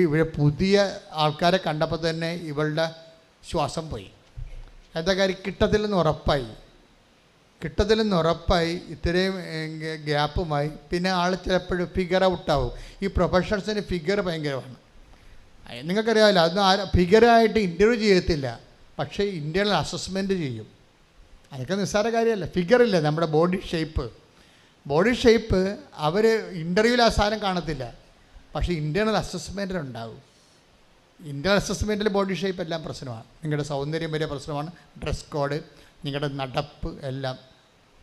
B: ഇവർ പുതിയ ആൾക്കാരെ കണ്ടപ്പോൾ തന്നെ ഇവളുടെ ശ്വാസം പോയി. എന്താ കാര്യം? കിട്ടത്തില്ലെന്ന് ഉറപ്പായി. ഇത്രയും ഗ്യാപ്പുമായി പിന്നെ ആൾ ചിലപ്പോഴും ഫിഗർ ഔട്ടാവും. ഈ പ്രൊഫഷണൽസിന് ഫിഗർ ഭയങ്കരമാണ്. നിങ്ങൾക്കറിയാമല്ലോ, അതൊന്നും ഫിഗറായിട്ട് ഇൻ്റർവ്യൂ ചെയ്യത്തില്ല, പക്ഷേ ഇൻ്റേണൽ അസസ്മെൻറ്റ് ചെയ്യും. അതൊക്കെ നിസ്സാര കാര്യമല്ല. ഫിഗറില്ല, നമ്മുടെ ബോഡി ഷേപ്പ് അവർ ഇൻ്റർവ്യൂവിൽ ആ സാധനം കാണത്തില്ല, പക്ഷേ ഇൻ്റേണൽ അസസ്മെൻറ്റിലുണ്ടാവും. ഇൻ്റേണൽ അസസ്മെൻറ്റിൽ ബോഡി ഷേപ്പ് എല്ലാം പ്രശ്നമാണ്. നിങ്ങളുടെ സൗന്ദര്യം വരെ പ്രശ്നമാണ്. ഡ്രസ് കോഡ്, നിങ്ങളുടെ നടപ്പ് എല്ലാം.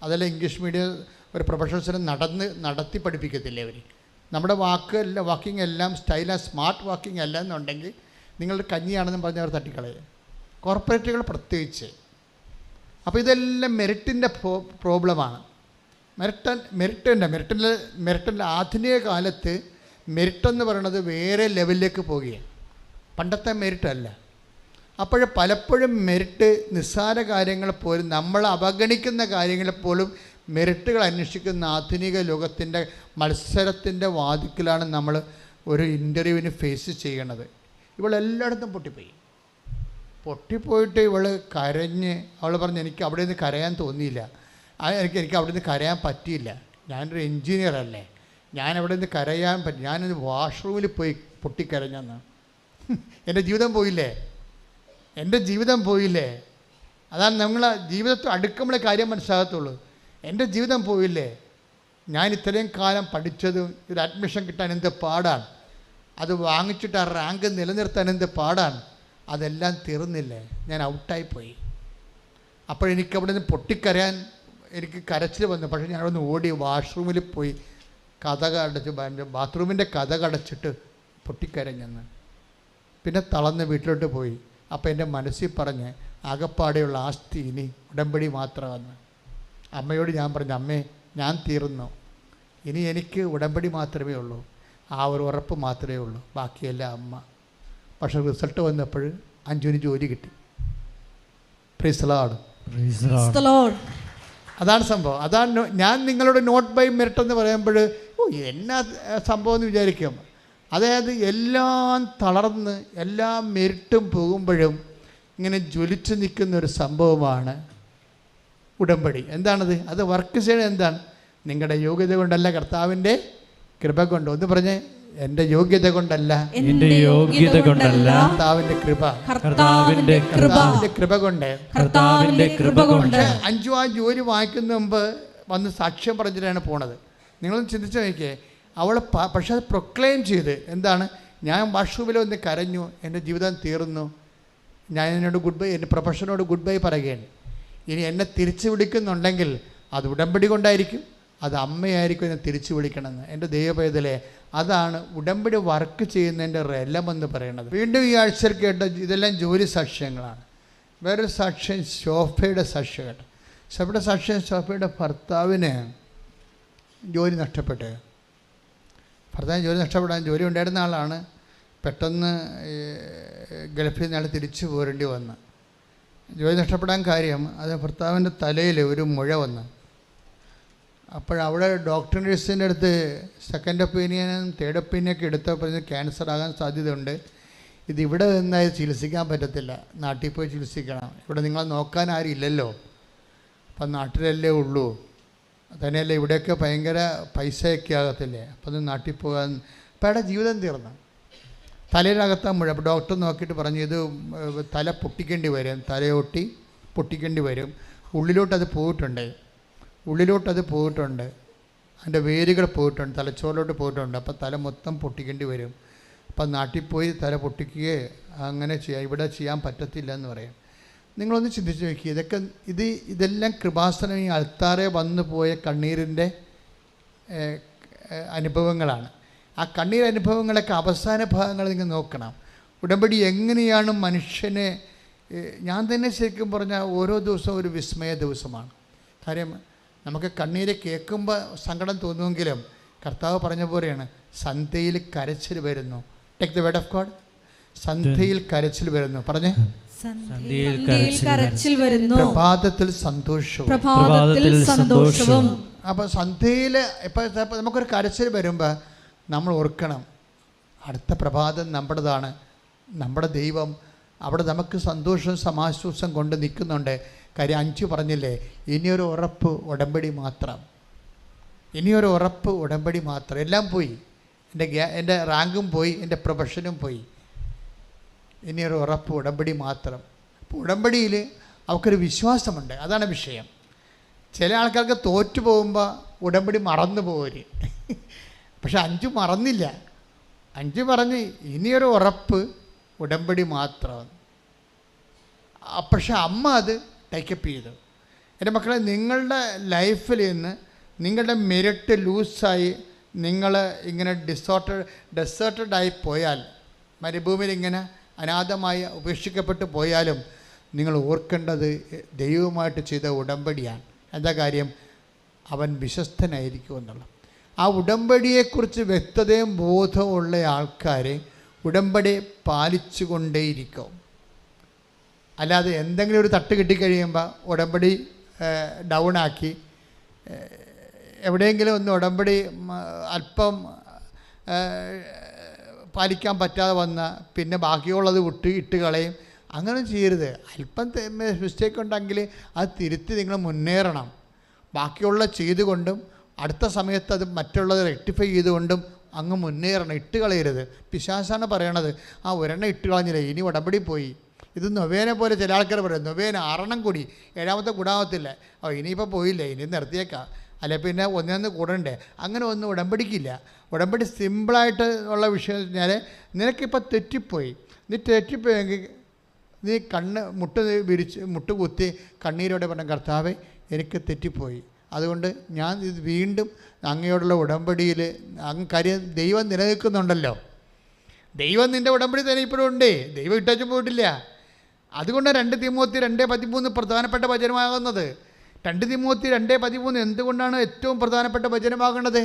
B: അതെല്ലാം ഇംഗ്ലീഷ് മീഡിയം ഒരു പ്രൊഫഷണൽസിനെ നടത്തി പഠിപ്പിക്കത്തില്ലേ അവർ. നമ്മുടെ വാക്കിംഗ് എല്ലാം സ്റ്റൈലാണ്, സ്മാർട്ട് വാക്കിംഗ് അല്ല എന്നുണ്ടെങ്കിൽ നിങ്ങളുടെ കഞ്ഞിയാണെന്നും പറഞ്ഞ് അവർ തട്ടിക്കളയുക. കോർപ്പറേറ്റുകൾ പ്രത്യേകിച്ച്. അപ്പോൾ ഇതെല്ലാം മെറിറ്റിൻ്റെ പ്രോബ്ലമാണ്. മെറിറ്റിൻ്റെ ആധുനിക കാലത്ത് മെറിറ്റെന്ന് പറയുന്നത് വേറെ ലെവലിലേക്ക് പോവുകയാണ്. പണ്ടത്തെ മെറിറ്റല്ല. പലപ്പോഴും മെറിറ്റ് നിസ്സാര കാര്യങ്ങൾ പോലും, നമ്മൾ അവഗണിക്കുന്ന കാര്യങ്ങൾ പോലും മെറിറ്റുകൾ അന്വേഷിക്കുന്ന ആധുനിക ലോകത്തിൻ്റെ മത്സരത്തിൻ്റെ വാതിക്കലാണ് നമ്മൾ ഒരു ഇൻ്റർവ്യൂവിന് ഫേസ് ചെയ്യണത്. ഇവളെല്ലായിടത്തും പൊട്ടിപ്പോയിട്ട് ഇവൾ കരഞ്ഞ്, അവൾ പറഞ്ഞു എനിക്ക് അവിടെ നിന്ന് കരയാൻ തോന്നിയില്ല, എനിക്ക് അവിടെ നിന്ന് കരയാൻ പറ്റിയില്ല, ഞാനൊരു എൻജിനീയർ അല്ലേ, ഞാൻ അവിടെ നിന്ന് കരയാൻ പറ്റി, ഞാനൊരു വാഷ്റൂമിൽ പോയി പൊട്ടിക്കരഞ്ഞെന്ന്. എൻ്റെ ജീവിതം പോയില്ലേ. അതാണ് നമ്മളെ ജീവിതത്തിൽ അടുക്കുമ്പോഴേ കാര്യം മനസ്സിലാകത്തുള്ളൂ. എൻ്റെ ജീവിതം പോയില്ലേ, ഞാൻ ഇത്രയും കാലം പഠിച്ചതും ഒരു അഡ്മിഷൻ കിട്ടാൻ എന്ത് പാടാണ്, അത് വാങ്ങിച്ചിട്ട് ആ റാങ്ക് നിലനിർത്താൻ എന്ത് പാടാണ്, അതെല്ലാം തീർന്നില്ലേ, ഞാൻ ഔട്ടായിപ്പോയി. അപ്പോഴെനിക്കവിടെ നിന്ന് പൊട്ടിക്കരയാൻ എനിക്ക് കരച്ചിൽ വന്നു. പക്ഷേ ഞാൻ അവിടെ നിന്ന് ഓടി വാഷ്റൂമിൽ പോയി ബാത്റൂമിൻ്റെ കതകടച്ചിട്ട് പൊട്ടിക്കരഞ്ഞെന്ന്. പിന്നെ തളർന്ന് വീട്ടിലോട്ട് പോയി. അപ്പോൾ എൻ്റെ മനസ്സിൽ പറഞ്ഞ് ആകപ്പാടെയുള്ള ആസ്തി ഇനി ഉടമ്പടി മാത്രമെന്ന്. അമ്മയോട് ഞാൻ പറഞ്ഞു, അമ്മേ ഞാൻ തീർന്നു, ഇനി എനിക്ക് ഉടമ്പടി മാത്രമേ ഉള്ളൂ, ആ ഒരു ഉറപ്പ് മാത്രമേ ഉള്ളൂ, ബാക്കിയെല്ലാം അമ്മ. പക്ഷേ റിസൾട്ട് വന്നപ്പോൾ അഞ്ജുവിന് ജോലി കിട്ടി. Praise the Lord. അതാണ് സംഭവം. അതാണ് ഞാൻ നിങ്ങളോട് നോട്ട് ബൈ മെറിറ്റ് എന്ന് പറയുമ്പോൾ എന്നാ സംഭവം എന്ന് വിചാരിക്കും. അതായത് എല്ലാം തളർന്ന് എല്ലാ മെറിറ്റും പോകുമ്പോഴും ഇങ്ങനെ ജ്വലിച്ച് നിൽക്കുന്നൊരു സംഭവമാണ് ഉടമ്പടി. എന്താണത്? അത് വർക്ക് ചെയ്യണത് എന്താണ്? നിങ്ങളുടെ യോഗ്യത കൊണ്ടല്ല, കർത്താവിൻ്റെ കൃപ കൊണ്ട്. ഒന്ന് പറഞ്ഞേ, എൻ്റെ യോഗ്യത കൊണ്ടല്ല,
A: എന്റെ യോഗ്യത കൊണ്ടല്ല,
B: കർത്താവിൻ്റെ കൃപ,
A: കർത്താവിന്റെ കൃപ,
B: കർത്താവിൻ്റെ കൃപ കൊണ്ട്,
A: കർത്താവിന്റെ കൃപ കൊണ്ട്.
B: അഞ്ചു ആ ജോലി വാങ്ങിക്കുന്ന മുമ്പ് വന്ന് സാക്ഷ്യം പറഞ്ഞിട്ടാണ് പോണത്. നിങ്ങളൊന്ന് ചിന്തിച്ച് നോക്കിയേ. അവൾ പക്ഷെ അത് പ്രൊക്ലെയിം ചെയ്ത്, എന്താണ്, ഞാൻ വാഷ്റൂമിൽ വന്ന് കരഞ്ഞു, എൻ്റെ ജീവിതം തീർന്നു, ഞാൻ എന്നോട് ഗുഡ് ബൈ, എൻ്റെ പ്രൊഫഷനോട് ഗുഡ് ബൈ പറയുകയാണ്. ഇനി എന്നെ തിരിച്ചു വിളിക്കുന്നുണ്ടെങ്കിൽ അത് ഉടമ്പടി കൊണ്ടായിരിക്കും, അത് അമ്മയായിരിക്കും എന്നെ തിരിച്ചു വിളിക്കണമെന്ന്. എൻ്റെ ദൈവപൈതലേ, അതാണ് ഉടമ്പടി വർക്ക് ചെയ്യുന്നതിൻ്റെ റെലമെന്ന് പറയുന്നത്. വീണ്ടും ഈ ആഴ്ചയിൽ കേട്ട ഇതെല്ലാം ജോലി സാക്ഷ്യങ്ങളാണ്. വേറൊരു സാക്ഷ്യം ശോഭയുടെ സാക്ഷ്യം കേട്ടോ. ശോഭയുടെ സാക്ഷ്യം, ശോഭയുടെ ഭർത്താവിന് ജോലി നഷ്ടപ്പെട്ട്, ഭർത്താവിന് ജോലി നഷ്ടപ്പെടാൻ ജോലി ഉണ്ടായിരുന്ന ആളാണ്. പെട്ടെന്ന് ഗൾഫിൽ നിന്ന് ആൾ തിരിച്ചു പോരേണ്ടി വന്ന്. ജോലി നഷ്ടപ്പെടാൻ കാര്യം, അത് ഭർത്താവിൻ്റെ തലയിൽ ഒരു മുഴ വന്ന്. അപ്പോഴവിടെ ഡോക്ടർ നഴ്സിൻ്റെ അടുത്ത് സെക്കൻഡ് ഒപ്പീനിയനും തേർഡ് ഒപ്പീനിയൊക്കെ എടുത്തപ്പോൾ ക്യാൻസർ ആകാൻ സാധ്യതയുണ്ട്, ഇതിവിടെ നിന്നായി ചികിത്സിക്കാൻ പറ്റത്തില്ല, നാട്ടിൽ പോയി ചികിത്സിക്കണം, ഇവിടെ നിങ്ങളെ നോക്കാൻ ആരും ഇല്ലല്ലോ, അപ്പം നാട്ടിലല്ലേ ഉള്ളൂ, തന്നെയല്ലേ ഇവിടെയൊക്കെ ഭയങ്കര പൈസയൊക്കെ ആകത്തില്ലേ, അപ്പം അത് നാട്ടിൽ പോകാൻ. അപ്പം അവിടെ ജീവിതം തീർന്നു. തലയിലകത്താൻ മുഴ. അപ്പോൾ ഡോക്ടർ നോക്കിയിട്ട് പറഞ്ഞു, ഇത് തല പൊട്ടിക്കേണ്ടി വരും, തലയൊട്ടി പൊട്ടിക്കേണ്ടി വരും, ഉള്ളിലോട്ടത് പോയിട്ടുണ്ട്, അതിൻ്റെ വേരുകൾ പോയിട്ടുണ്ട്, തലച്ചോറിലോട്ട് പോയിട്ടുണ്ട്, അപ്പോൾ തല മൊത്തം പൊട്ടിക്കേണ്ടി വരും. അപ്പം നാട്ടിൽ പോയി തല പൊട്ടിക്കുകയോ അങ്ങനെ ചെയ്യാം, ഇവിടെ ചെയ്യാൻ പറ്റത്തില്ല എന്ന് പറയും. നിങ്ങളൊന്ന് ചിന്തിച്ച് നോക്കി. ഇതെല്ലാം കൃപാസനം ഈ അൾത്താറെ വന്നു പോയ കണ്ണീരിൻ്റെ അനുഭവങ്ങളാണ്. ആ കണ്ണീർ അനുഭവങ്ങളൊക്കെ അവസാന ഭാഗങ്ങൾ നിങ്ങൾ നോക്കണം. ഉടമ്പടി എങ്ങനെയാണ് മനുഷ്യനെ, ഞാൻ തന്നെ ശരിക്കും പറഞ്ഞാൽ ഓരോ ദിവസവും ഒരു വിസ്മയ ദിവസമാണ്. കാര്യം നമുക്ക് കണ്ണീര് കേൾക്കുമ്പോൾ സങ്കടം തോന്നുമെങ്കിലും കർത്താവ് പറഞ്ഞ പോലെയാണ്, സന്ധ്യയിൽ കരച്ചിൽ വരുന്നു. Take the word of God. സന്ധ്യയിൽ കരച്ചിൽ വരുന്നു. പറഞ്ഞേ,
C: കരച്ചിൽ വരുന്നു,
B: പ്രഭാതത്തിൽ സന്തോഷവും. അപ്പോൾ സന്ധ്യയിൽ ഇപ്പം നമുക്കൊരു കരച്ചിൽ വരുമ്പോൾ നമ്മൾ ഓർക്കണം, അടുത്ത പ്രഭാതം നമ്മുടേതാണ്, നമ്മുടെ ദൈവം അവിടെ നമുക്ക് സന്തോഷവും സമാശ്വാസം കൊണ്ട് നിൽക്കുന്നുണ്ട്. കാര്യം 5 പറഞ്ഞില്ലേ, ഇനിയൊരു ഉറപ്പ് ഉടമ്പടി മാത്രം, എല്ലാം പോയി, എൻ്റെ റാങ്കും പോയി, എൻ്റെ പ്രൊഫഷനും പോയി, ഇനിയൊരു ഉറപ്പ് ഉടമ്പടി മാത്രം. അപ്പോൾ ഉടമ്പടിയിൽ അവർക്കൊരു വിശ്വാസമുണ്ട്, അതാണ് വിഷയം. ചില ആൾക്കാർക്ക് തോറ്റു പോകുമ്പോൾ ഉടമ്പടി മറന്നു പോവര്. പക്ഷെ 5 മറന്നില്ല. 5 പറഞ്ഞ് ഇനിയൊരു ഉറപ്പ് ഉടമ്പടി മാത്രം. പക്ഷെ അമ്മ അത് ടേക്കപ്പ് ചെയ്തു. എൻ്റെ മക്കളെ, നിങ്ങളുടെ ലൈഫിൽ നിന്ന് നിങ്ങളുടെ മെരിറ്റ് ലൂസായി നിങ്ങൾ ഇങ്ങനെ ഡെസേർട്ടഡായി പോയാൽ, മരുഭൂമിയിൽ ഇങ്ങനെ അനാഥമായി ഉപേക്ഷിക്കപ്പെട്ടു പോയാലും നിങ്ങൾ ഓർക്കേണ്ടത് ദൈവവുമായിട്ട് ചെയ്ത ഉടമ്പടിയാണ്. എന്താ കാര്യം? അവൻ വിശ്വസ്തനായിരിക്കും എന്നുള്ളത്. ആ ഉടമ്പടിയെക്കുറിച്ച് വ്യക്തതയും ബോധമുള്ള ആൾക്കാർ ഉടമ്പടി പാലിച്ചു കൊണ്ടേയിരിക്കും. അല്ലാതെ എന്തെങ്കിലും ഒരു തട്ട് കിട്ടിക്കഴിയുമ്പോൾ ഉടമ്പടി ഡൗൺ ആക്കി, എവിടെയെങ്കിലും ഒന്ന് ഉടമ്പടി അല്പം പാലിക്കാൻ പറ്റാതെ വന്നാൽ പിന്നെ ബാക്കിയുള്ളത് ഇട്ട് കളയും. അങ്ങനെ ചെയ്യരുത്. അല്പം മിസ്റ്റേക്ക് ഉണ്ടെങ്കിൽ അത് തിരുത്തി നിങ്ങൾ മുന്നേറണം. ബാക്കിയുള്ള ചെയ്തുകൊണ്ടും അടുത്ത സമയത്ത് അത് മറ്റുള്ളത് റെക്ടിഫൈ ചെയ്തുകൊണ്ടും അങ്ങ് മുന്നേറണം. ഇട്ട് കളയരുത്. പിശാസാണ് പറയണത്, ആ ഒരെണ്ണം ഇട്ട് കളഞ്ഞില്ലേ, ഇനി ഉടമ്പടി പോയി. ഇത് നൊവേനെ പോലെ ചില ആൾക്കാർ പറയും, നൊവേന 6 കൂടി 7ാമത്തെ കൂടാവത്തില്ല, ഇനിയിപ്പോൾ പോയില്ലേ, ഇനി നിർത്തിയേക്കാം, അല്ലെ പിന്നെ ഒന്നൊന്ന് കൂടണ്ടേ. അങ്ങനെ ഒന്നും ഉടമ്പടിക്കില്ല. ഉടമ്പടി സിമ്പിളായിട്ട് ഉള്ള വിഷയം എന്ന് പറഞ്ഞാൽ, നിനക്കിപ്പോൾ തെറ്റിപ്പോയി, നീ തെറ്റിപ്പോയെങ്കിൽ നീ മുട്ട് കുത്തി കണ്ണീരോടെ പറഞ്ഞ, കർത്താവേ എനിക്ക് തെറ്റിപ്പോയി, അതുകൊണ്ട് ഞാൻ ഇത് വീണ്ടും അങ്ങയോടുള്ള ഉടമ്പടിയിൽ കാര്യം ദൈവം നിലനിൽക്കുന്നുണ്ടല്ലോ. ദൈവം നിൻ്റെ ഉടമ്പടി തന്നെ ഇപ്പോഴും ഉണ്ട്, ദൈവം ഇട്ടു പോയിട്ടില്ല. അതുകൊണ്ടാണ് 2 തിമോത്തി 2:13 പ്രധാനപ്പെട്ട വചനമാകുന്നത്. 2 തിമോത്തി 2:13 എന്തുകൊണ്ടാണ് ഏറ്റവും പ്രധാനപ്പെട്ട വചനമാകുന്നത്?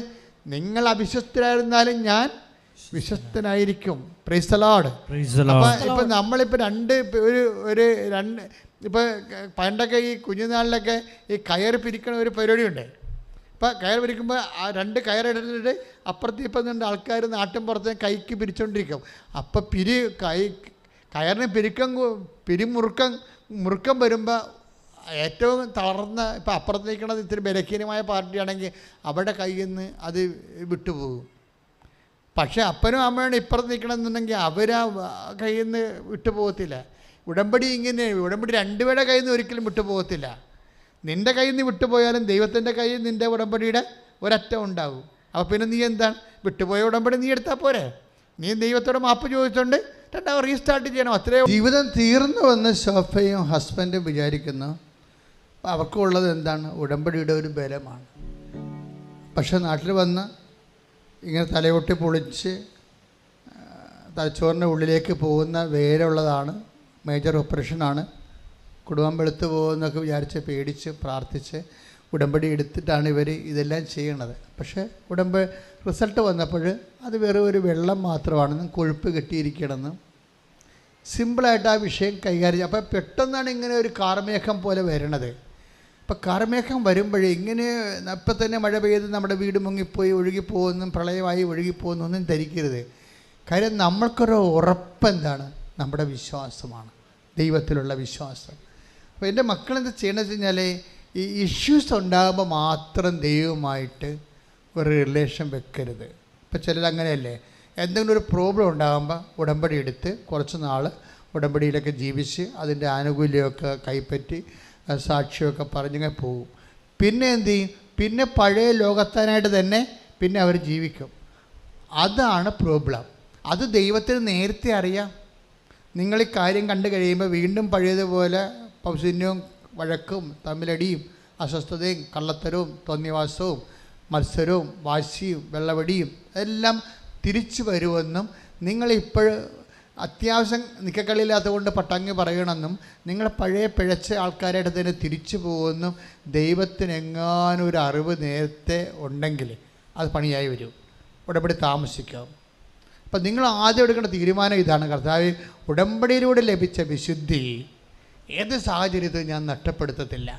B: നിങ്ങൾ അവിശ്വസ്തരായിരുന്നാലും ഞാൻ വിശ്വസ്തനായിരിക്കും. Praise the Lord. ഇപ്പം നമ്മളിപ്പോൾ ഇപ്പോൾ പണ്ടൊക്കെ ഈ കുഞ്ഞുനാളിലൊക്കെ ഈ കയർ പിരിക്കണ ഒരു പരിപാടിയുണ്ട്. ഇപ്പോൾ കയർ പിരിക്കുമ്പോൾ ആ 2 കയറെടുത്തിട്ട് അപ്പുറത്ത് ഇപ്പം നിന്ന് ആൾക്കാർ നാട്ടിൻ പുറത്ത് കൈക്ക് പിരിച്ചുകൊണ്ടിരിക്കും. അപ്പം കയറിന് മുറുക്കം വരുമ്പോൾ ഏറ്റവും തളർന്ന, ഇപ്പോൾ അപ്പുറത്ത് നിൽക്കുന്നത് ഇത്തിരി ബലഹീനമായ പാർട്ടിയാണെങ്കിൽ അവരുടെ കയ്യിൽ നിന്ന് അത് വിട്ടുപോകും. പക്ഷേ അപ്പനും അമ്മയാണ് ഇപ്പുറത്ത് നിൽക്കണമെന്നുണ്ടെങ്കിൽ അവർ ആ കയ്യിൽ നിന്ന് വിട്ടുപോകത്തില്ല. ഉടമ്പടി ഇങ്ങനെ, ഉടമ്പടി രണ്ടുപേരുടെ കയ്യിൽ നിന്ന് ഒരിക്കലും വിട്ടുപോകത്തില്ല. നിൻ്റെ കയ്യിൽ നിന്ന് വിട്ടുപോയാലും ദൈവത്തിൻ്റെ കയ്യിൽ നിൻ്റെ ഉടമ്പടിയുടെ ഒരറ്റം ഉണ്ടാകും. അപ്പോൾ പിന്നെ നീ എന്താണ്, വിട്ടുപോയ ഉടമ്പടി നീ എടുത്താൽ പോരെ? നീ ദൈവത്തോട് മാപ്പ് ചോദിച്ചുകൊണ്ട് രണ്ടാമത് റീസ്റ്റാർട്ട് ചെയ്യണം. അത്രയും ജീവിതം തീർന്നുവെന്ന് ശോഭയും ഹസ്ബൻഡും വിചാരിക്കുന്നു. അവർക്കുള്ളത് എന്താണ്? ഉടമ്പടിയുടെ ഒരു ബലമാണ്. പക്ഷെ നാട്ടിൽ വന്ന് ഇങ്ങനെ തലയൊട്ടി പൊളിച്ച് തലച്ചോറിൻ്റെ ഉള്ളിലേക്ക് പോകുന്ന വേരുള്ളതാണ്, മേജർ ഓപ്പറേഷനാണ്. കുടുംബം വെളുത്തു പോകുന്നൊക്കെ വിചാരിച്ച് പേടിച്ച് പ്രാർത്ഥിച്ച് ഉടമ്പടി എടുത്തിട്ടാണ് ഇവർ ഇതെല്ലാം ചെയ്യണത്. പക്ഷേ റിസൾട്ട് വന്നപ്പോൾ അത് വെറും ഒരു വെള്ളം മാത്രമാണെന്നും കൊഴുപ്പ് കെട്ടിയിരിക്കണമെന്നും സിമ്പിളായിട്ട് ആ വിഷയം കൈകാര്യം. അപ്പോൾ പെട്ടെന്നാണ് ഇങ്ങനെ ഒരു കാർമേഘം പോലെ വരണത്. അപ്പോൾ കാർമേഘം വരുമ്പോഴേ ഇങ്ങനെ ഇപ്പം തന്നെ മഴ പെയ്ത് നമ്മുടെ വീട് മുങ്ങിപ്പോയി ഒഴുകിപ്പോകുന്നും പ്രളയമായി ഒഴുകിപ്പോകുന്നൊന്നും ധരിക്കരുത്. കാര്യം നമ്മൾക്കൊരു ഉറപ്പെന്താണ്? നമ്മുടെ വിശ്വാസമാണ്, ദൈവത്തിലുള്ള വിശ്വാസം. അപ്പോൾ എൻ്റെ മക്കളെന്താ ചെയ്യണമെന്ന് വെച്ച് കഴിഞ്ഞാൽ ഈ ഇഷ്യൂസ് ഉണ്ടാകുമ്പോൾ മാത്രം ദൈവവുമായിട്ട് ഒരു റിലേഷൻ വെക്കരുത്. ഇപ്പോൾ ചിലത് അങ്ങനെയല്ലേ, എന്തെങ്കിലും ഒരു പ്രോബ്ലം ഉണ്ടാകുമ്പോൾ ഉടമ്പടി എടുത്ത് കുറച്ച് നാൾ ഉടമ്പടിയിലൊക്കെ ജീവിച്ച് അതിൻ്റെ ആനുകൂല്യമൊക്കെ കൈപ്പറ്റി സാക്ഷിയൊക്കെ പറഞ്ഞിങ്ങനെ പോകും. പിന്നെ എന്ത് ചെയ്യും? പിന്നെ പഴയ ലോകത്താനായിട്ട് തന്നെ പിന്നെ അവർ ജീവിക്കും. അതാണ് പ്രോബ്ലം. അത് ദൈവത്തിന് നേരത്തെ അറിയാം. നിങ്ങൾ ഈ കാര്യം കണ്ടു കഴിയുമ്പോൾ വീണ്ടും പഴയതുപോലെ പൗശന്യവും വഴക്കും തമ്മിലടിയും അസ്വസ്ഥതയും കള്ളത്തരവും തോന്നിവാസവും മത്സരവും വാശിയും വെള്ളവടിയും എല്ലാം തിരിച്ചു വരുമെന്നും നിങ്ങളിപ്പോൾ അത്യാവശ്യം നിക്കക്കളിയില്ലാത്തതുകൊണ്ട് പട്ടങ്ങി പറയണമെന്നും നിങ്ങൾ പഴയ പിഴച്ച ആൾക്കാരായിട്ട് തന്നെ തിരിച്ചു പോകുമെന്നും ദൈവത്തിനെങ്ങാനും ഒരു അറിവ് നേരത്തെ ഉണ്ടെങ്കിൽ അത് പണിയായി വരും, ഉടമ്പടി താമസിക്കാം. അപ്പം നിങ്ങൾ ആദ്യം എടുക്കേണ്ട തീരുമാനം ഇതാണ്: കർത്താവേ, ഉടമ്പടിയിലൂടെ ലഭിച്ച വിശുദ്ധി ഏത് സാഹചര്യത്തിൽ ഞാൻ നഷ്ടപ്പെടുത്തത്തില്ല.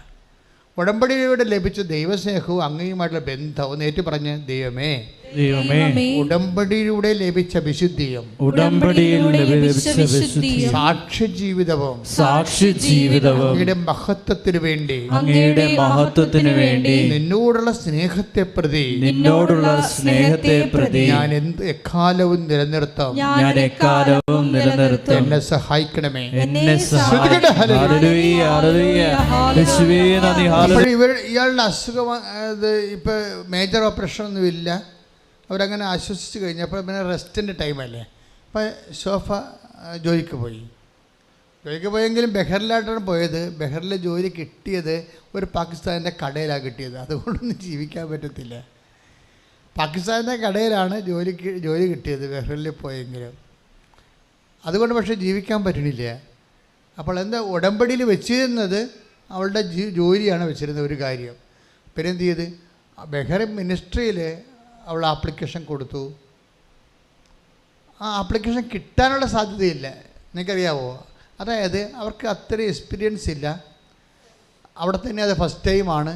B: ഉടമ്പടിയിലൂടെ ലഭിച്ച ദൈവസ്നേഹവും അങ്ങയുമായിട്ടുള്ള ബന്ധവും നേരിട്ട് പറഞ്ഞ്, ദൈവമേ ഉടമ്പടിയിലൂടെ ലഭിച്ച വിശുദ്ധിയും സാക്ഷ്യ ജീവിതവും അങ്ങയുടെ മഹത്വത്തിനു വേണ്ടി നിന്നോടുള്ള സ്നേഹത്തെ പ്രതി ഞാൻ എക്കാലവും നിലനിർത്താം. എന്നെ സഹായിക്കണമേ. ഇയാളുടെ അസുഖം ഇപ്പൊ മേജർ ഓപ്പറേഷൻ ഒന്നുമില്ല. അവരങ്ങനെ ആശ്വസിച്ച് കഴിഞ്ഞപ്പോൾ പിന്നെ റെസ്റ്റിൻ്റെ ടൈമല്ലേ. അപ്പോൾ ശോഭ ജോലിക്ക് പോയെങ്കിലും ബെഹറിലായിട്ടാണ് പോയത്. ബെഹറിലെ ജോലി കിട്ടിയത് ഒരു പാകിസ്ഥാനിൻ്റെ കടയിലാണ് കിട്ടിയത്. അതുകൊണ്ടൊന്നും ജീവിക്കാൻ പറ്റത്തില്ല. പാകിസ്ഥാനിൻ്റെ കടയിലാണ് ജോലി കിട്ടിയത് ബെഹറിൽ പോയെങ്കിലും. അതുകൊണ്ട് പക്ഷേ ജീവിക്കാൻ പറ്റണില്ല. അപ്പോൾ എന്താ, ഉടമ്പടിയിൽ വെച്ചിരുന്നത് അവളുടെ ജോലിയാണ് വെച്ചിരുന്നത് ഒരു കാര്യം. പിന്നെ എന്ത് ചെയ്ത്, ബെഹ്റിൻ മിനിസ്ട്രിയിൽ അവൾ ആപ്ലിക്കേഷൻ കൊടുത്തു. ആ ആപ്ലിക്കേഷൻ കിട്ടാനുള്ള സാധ്യതയില്ല. നിങ്ങൾക്കറിയാവോ? അതായത് അവർക്ക് അത്രയും എക്സ്പീരിയൻസ് ഇല്ല. അവിടെ തന്നെ അത് ഫസ്റ്റ് ടൈമാണ്.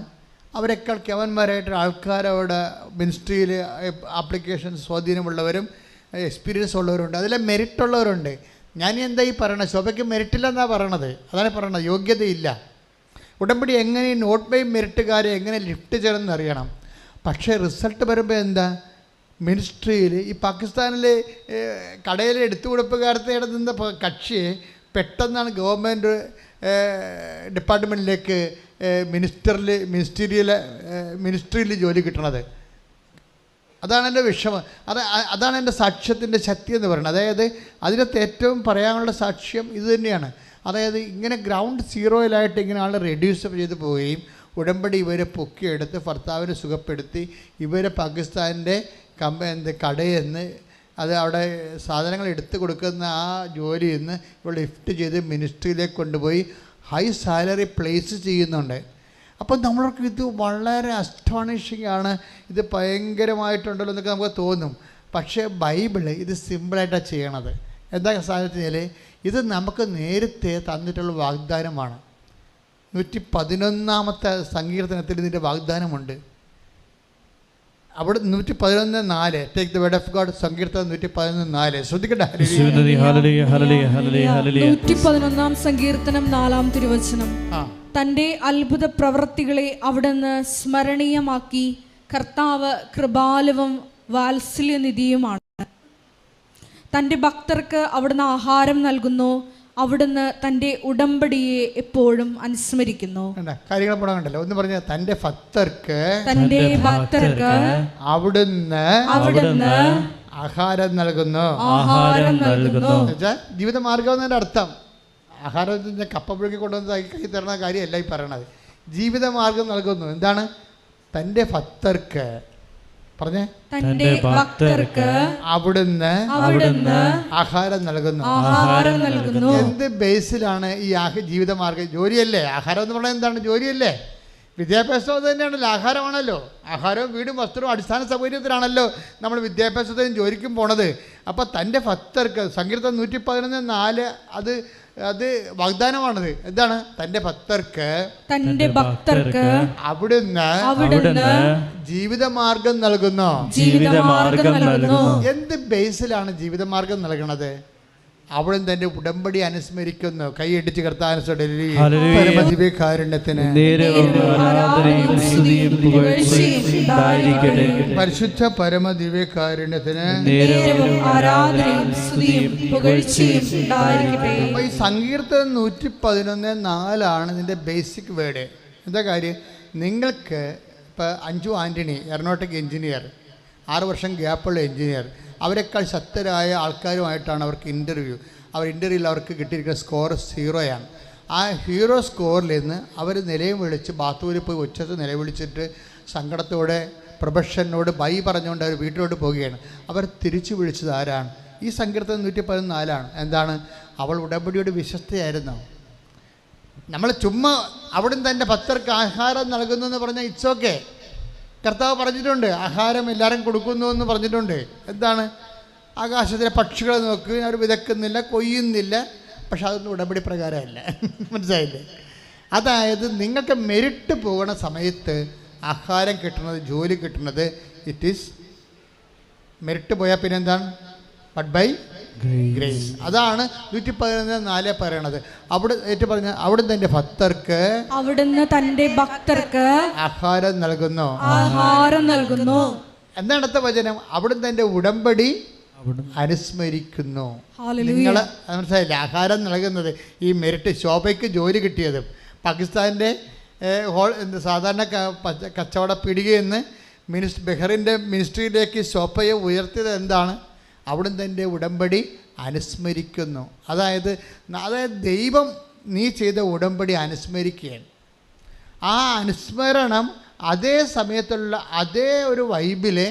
B: അവരെക്കാൾ കെവന്മാരായിട്ട് ആൾക്കാരവിടെ മിനിസ്ട്രിയിൽ ആപ്ലിക്കേഷൻ സ്വാധീനമുള്ളവരും എക്സ്പീരിയൻസ് ഉള്ളവരുണ്ട്, അതിലെ മെറിറ്റ് ഉള്ളവരുണ്ട്. ഞാൻ എന്താ ഈ പറയണത്? ശോഭയ്ക്ക് മെറിറ്റില്ലെന്നാണ് പറയണത്. അതാണ് പറയണത്, യോഗ്യതയില്ല. ഉടമ്പടി എങ്ങനെ നോട്ട് ബൈ മെറിറ്റുകാരെ എങ്ങനെ ലിഫ്റ്റ് ചെയ്യണമെന്ന് അറിയണം. പക്ഷേ റിസൾട്ട് വരുമ്പോൾ എന്താ, മിനിസ്ട്രിയിൽ ഈ പാകിസ്ഥാനിലെ കടയിലെ എടുത്തുകൊടുപ്പുകാരത്തെ നിന്ന കക്ഷിയെ പെട്ടെന്നാണ് ഗവൺമെൻറ് ഡിപ്പാർട്ട്മെൻറ്റിലേക്ക് മിനിസ്ട്രിയിൽ ജോലി കിട്ടണത്. അതാണ് എൻ്റെ വിഷമം. അതാണ് എൻ്റെ സാക്ഷ്യത്തിൻ്റെ ശക്തി എന്ന് പറയുന്നത്. അതായത് അതിനകത്ത് ഏറ്റവും പറയാനുള്ള സാക്ഷ്യം ഇത് തന്നെയാണ്. അതായത് ഇങ്ങനെ ഗ്രൗണ്ട് സീറോയിലായിട്ട് ഇങ്ങനെ ആൾ റെഡ്യൂസ് ചെയ്ത് പോവുകയും ഉടമ്പടി ഇവരെ പൊക്കിയെടുത്ത് ഭർത്താവിനെ സുഖപ്പെടുത്തി ഇവരെ പാകിസ്ഥാനിൻ്റെ കടയിൽ നിന്ന് അത് അവിടെ സാധനങ്ങൾ എടുത്ത് കൊടുക്കുന്ന ആ ജോലിയിൽ നിന്ന് ഇവൾ ലിഫ്റ്റ് ചെയ്ത് മിനിസ്ട്രിയിലേക്ക് കൊണ്ടുപോയി ഹൈ സാലറി പ്ലേസ് ചെയ്യുന്നുണ്ട്. അപ്പം നമ്മൾക്ക് ഇത് വളരെ അസ്റ്റോണിഷിംഗ് ആണ്, ഇത് ഭയങ്കരമായിട്ടുണ്ടല്ലോ എന്നൊക്കെ നമുക്ക് തോന്നും. പക്ഷേ ബൈബിള് ഇത് സിമ്പിളായിട്ടാണ് ചെയ്യണത്. എന്താ സാഹചര്യത്തിൽ ഇത് നമുക്ക് നേരത്തെ തന്നിട്ടുള്ള വാഗ്ദാനമാണ്. 111-ാമത്തെ സങ്കീർത്തനത്തിൽ ഇതിൻ്റെ വാഗ്ദാനമുണ്ട്. അവിടെ 111:4 take the word of God. സങ്കീർത്തനം 111:4 ശ്രദ്ധിക്കട്ടെ.
C: 111-ാം സങ്കീർത്തനം 4-ാം തിരുവചനം. തൻ്റെ അത്ഭുത പ്രവൃത്തികളെ അവിടുന്ന് സ്മരണീയമാക്കി. കർത്താവ് കൃപാലുവും വാത്സല്യനിധിയുമാണ്. തൻ്റെ ഭക്തർക്ക് അവിടുന്ന് ആഹാരം നൽകുന്നു. അവിടുന്ന് തൻ്റെ ഉടമ്പടിയെ എപ്പോഴും അനുസ്മരിക്കുന്നു.
B: കാര്യങ്ങൾ കണ്ടല്ലോ. ഒന്ന് പറഞ്ഞ തൻ്റെ ഭക്തർക്ക് അവിടുന്ന് ആഹാരം നൽകുന്നു. ജീവിതമാർഗം എന്നതിൻ്റെ അർത്ഥം ആഹാരത്തിൻ്റെ കപ്പ പുഴുക്കി കൊണ്ടുവന്ന് കൈ തരുന്ന കാര്യമല്ല ഈ പറയണത്. ജീവിതമാർഗം നൽകുന്നു. എന്താണ്? തൻ്റെ ഭക്തർക്ക് പറഞ്ഞേ,
C: തന്റെ ഭക്തർക്ക്
B: അവിടുന്ന് ആഹാരം നൽകുന്നു. എന്ത് ബേസിലാണ് ഈ ജീവിതമാർഗം? ജോലിയല്ലേ? ആഹാരം എന്ന് പറഞ്ഞാൽ എന്താണ്? ജോലിയല്ലേ? വിദ്യാഭ്യാസം അത് തന്നെയാണല്ലോ, ആഹാരമാണല്ലോ. ആഹാരവും വീടും വസ്ത്രവും അടിസ്ഥാന സൗകര്യത്തിലാണല്ലോ നമ്മൾ വിദ്യാഭ്യാസത്തിനും ജോലിക്കും പോണത്. അപ്പോൾ തൻ്റെ ഭക്തർക്ക് സങ്കീർത്തനം 111:4 അത് വാഗ്ദാനമാണത്. എന്താണ്? തൻ്റെ ഭക്തർക്ക് അവിടുന്ന് ജീവിതമാർഗം നൽകുന്നു. എന്ത് ബേസിലാണ് ജീവിതമാർഗം നൽകണത്? അവിടുന്ന് തന്റെ ഉടമ്പടി അനുസ്മരിക്കുന്നു. കൈയടിച്ച് പരമദിവ്യകാരുണ്യത്തിന് പരിശുദ്ധ പരമദിവ്യകാരുണ്യത്തിന്. അപ്പൊ ഈ സങ്കീർത്തനം 111:4 ഇതിന്റെ ബേസിക് വേർഡ്. എന്താ കാര്യം? നിങ്ങൾക്ക് ഇപ്പം അഞ്ജു ആൻ്റണി എറണാകുളത്തേക്ക് എഞ്ചിനീയർ, 6 വർഷം ഗ്യാപ്പുള്ള എഞ്ചിനീയർ, അവരെക്കാൾ ശക്തരായ ആൾക്കാരുമായിട്ടാണ് അവർക്ക് ഇൻ്റർവ്യൂ. ഇൻ്റർവ്യൂവിൽ അവർക്ക് കിട്ടിയിരിക്കുന്ന സ്കോർ 0 ആ ഹീറോ സ്കോറിൽ നിന്ന് അവർ നിലയം വിളിച്ച് ബാത്റൂമിൽ പോയി ഉച്ചത്ത് നിലവിളിച്ചിട്ട് സങ്കടത്തോടെ പ്രൊഫഷനോട് ബൈ പറഞ്ഞുകൊണ്ട് അവർ വീട്ടിലോട്ട് പോവുകയാണ്. അവർ തിരിച്ചു വിളിച്ചത് ആരാണ്? ഈ സങ്കീർത്തനം 114. എന്താണ്? അവൾ ഉടമ്പടിയോട് വിശ്വസ്തയായിരുന്നു. നമ്മൾ ചുമ്മാ അവിടുന്ന് തൻ്റെ ഭക്തർക്ക് ആഹാരം നൽകുന്നു എന്ന് പറഞ്ഞാൽ ഇറ്റ്സ് ഓക്കെ. കർത്താവ് പറഞ്ഞിട്ടുണ്ട് ആഹാരം എല്ലാവരും കൊടുക്കുന്നു എന്ന് പറഞ്ഞിട്ടുണ്ട്. എന്താണ്? ആകാശത്തിലെ പക്ഷികളെ നോക്ക്, അവർ വിതക്കുന്നില്ല, കൊയ്യുന്നില്ല. പക്ഷെ അതൊന്നും ഉടമ്പടി പ്രകാരമല്ല. മനസ്സിലായില്ലേ? അതായത് നിങ്ങൾക്ക് മെരിറ്റ് പോകുന്ന സമയത്ത് ആഹാരം കിട്ടുന്നത്, ജോലി കിട്ടുന്നത് ഇറ്റ് ഈസ് മെരിറ്റ് പോയാൽ പിന്നെ എന്താണ്? But by grace. അതാണ് 114 പറയണത്. അവിടുന്ന് തന്റെ ഭക്തർക്ക് ആഹാരം നൽകുന്നു. എന്താണ് അടുത്ത വചനം? അവിടുന്ന് തന്റെ ഉടമ്പടി അനുസ്മരിക്കുന്നു. നിങ്ങൾ മനസ്സിലായില്ല? ആഹാരം നൽകുന്നത് ഈ മെരിറ്റ്. ശോഭയ്ക്ക് ജോലി കിട്ടിയത് പാകിസ്ഥാൻ്റെ സാധാരണ കച്ചവട പിടികയെന്ന് ബെഹ്റിൻ്റെ മിനിസ്ട്രിയിലേക്ക് ശോഭയെ ഉയർത്തിയത് എന്താണ്? അവിടുന്ന് തൻ്റെ ഉടമ്പടി അനുസ്മരിക്കുന്നു. അതായത് ദൈവം നീ ചെയ്ത ഉടമ്പടി അനുസ്മരിക്കുകയാണ്. ആ അനുസ്മരണം അതേ സമയത്തുള്ള അതേ ഒരു വൈബിലെ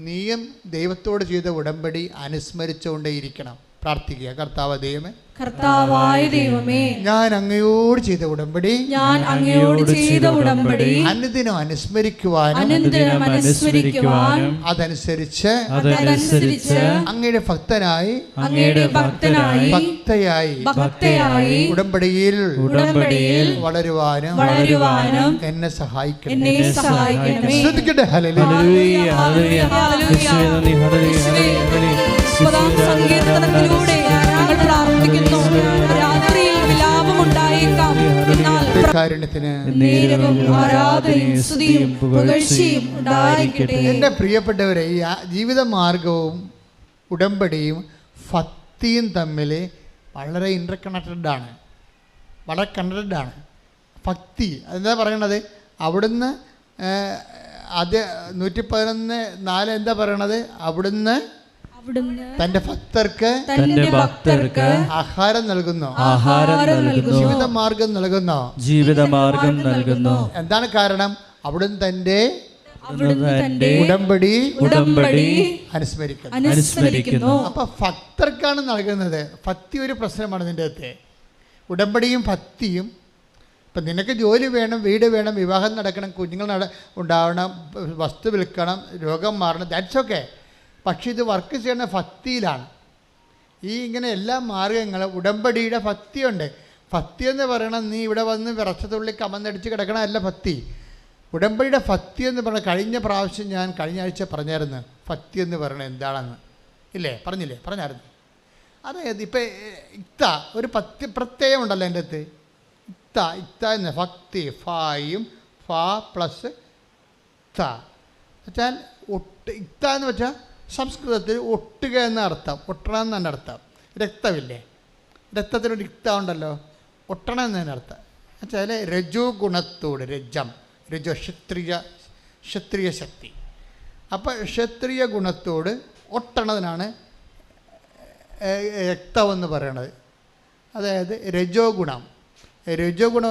B: നീയും ദൈവത്തോട് ചെയ്ത ഉടമ്പടി അനുസ്മരിച്ചുകൊണ്ടേയിരിക്കണം. പ്രാർത്ഥിക്കുക. കർത്താവായ ദൈവമേ, ഞാൻ അങ്ങയോട് ചെയ്ത ഉടമ്പടി അനുദിനം അനുസ്മരിക്കുവാനും അതനുസരിച്ച് അങ്ങയുടെ ഭക്തനായി ഭക്തയായി ഉടമ്പടിയിൽ വളരുവാനും എന്നെ സഹായിക്കണമേ. ശ്രദ്ധിക്കട്ടെ.
C: സങ്കീർത്തനത്തിലൂടെ ഞങ്ങൾ പ്രാർത്ഥിക്കുന്നു. രാത്രിയിൽ വിലാപമുണ്ടായേക്കാം, എന്നാൽ
B: എൻ്റെ പ്രിയപ്പെട്ടവരെ, ഈ ജീവിതമാർഗവും ഉടമ്പടിയും ഭക്തിയും തമ്മിൽ വളരെ ഇന്റർകണക്റ്റഡാണ്, വളരെ കണക്റ്റഡാണ്. ഭക്തി അതെന്താ പറയണത്? അവിടുന്ന് അത് 111:4 എന്താ പറയണത്? അവിടുന്ന് തന്റെ ഭക്തർക്ക് ആഹാരം നൽകുന്നു, ജീവിതമാർഗം നൽകുന്നു. എന്താണ് കാരണം? അവിടുന്ന് തന്റെ ഉടമ്പടി അനുസ്മരിക്കുന്നു. അപ്പൊ ഭക്തർക്കാണ് നൽകുന്നത്. ഭക്തി ഒരു പ്രശ്നമാണ് നിന്റെ അകത്തെ. ഉടമ്പടിയും ഭക്തിയും. ഇപ്പം നിനക്ക് ജോലി വേണം, വീട് വേണം, വിവാഹം നടക്കണം, കുഞ്ഞുങ്ങൾ ഉണ്ടാവണം, വസ്തു വിൽക്കണം, രോഗം മാറണം, ദാറ്റ്സ് ഓക്കെ. പക്ഷെ ഇത് വർക്ക് ചെയ്യുന്ന ഭക്തിയിലാണ്. ഈ ഇങ്ങനെ എല്ലാ മാർഗങ്ങളും ഉടമ്പടിയുടെ ഭക്തിയുണ്ട്. ഭക്തി എന്ന് പറയണം നീ ഇവിടെ വന്ന് വിറച്ചതുള്ളി കമന്നടിച്ച് കിടക്കണമല്ല ഭക്തി. ഉടമ്പടിയുടെ ഭക്തി എന്ന് പറഞ്ഞാൽ കഴിഞ്ഞ പ്രാവശ്യം ഞാൻ കഴിഞ്ഞ ആഴ്ച പറഞ്ഞായിരുന്നു ഭക്തി എന്ന് പറയണത് എന്താണെന്ന്. ഇല്ലേ? പറഞ്ഞായിരുന്നു. അതായത് ഇപ്പം ഇത്ത ഒരു പ്രത്യയം ഉണ്ടല്ലോ എൻ്റെ അടുത്ത്. ഇത്ത എന്ന് ഭക്തി ഫായും ഫ പ്ലസ് ത വെച്ചാൽ ഇത്ത എന്ന് വെച്ചാൽ സംസ്കൃതത്തിൽ ഒട്ടുക എന്ന അർത്ഥം, ഒട്ടണം എന്നാണ് അർത്ഥം. രക്തമില്ലേ, രക്തത്തിന് രക്തം ഉണ്ടല്ലോ, ഒട്ടണം എന്നതിന് അർത്ഥം വെച്ചാൽ രജോ ഗുണത്തോട്, രജോ ക്ഷത്രിയ ശക്തി. അപ്പം ക്ഷത്രിയ ഗുണത്തോട് ഒട്ടണതിനാണ് രക്തമെന്ന് പറയണത്. അതായത് രജോ ഗുണം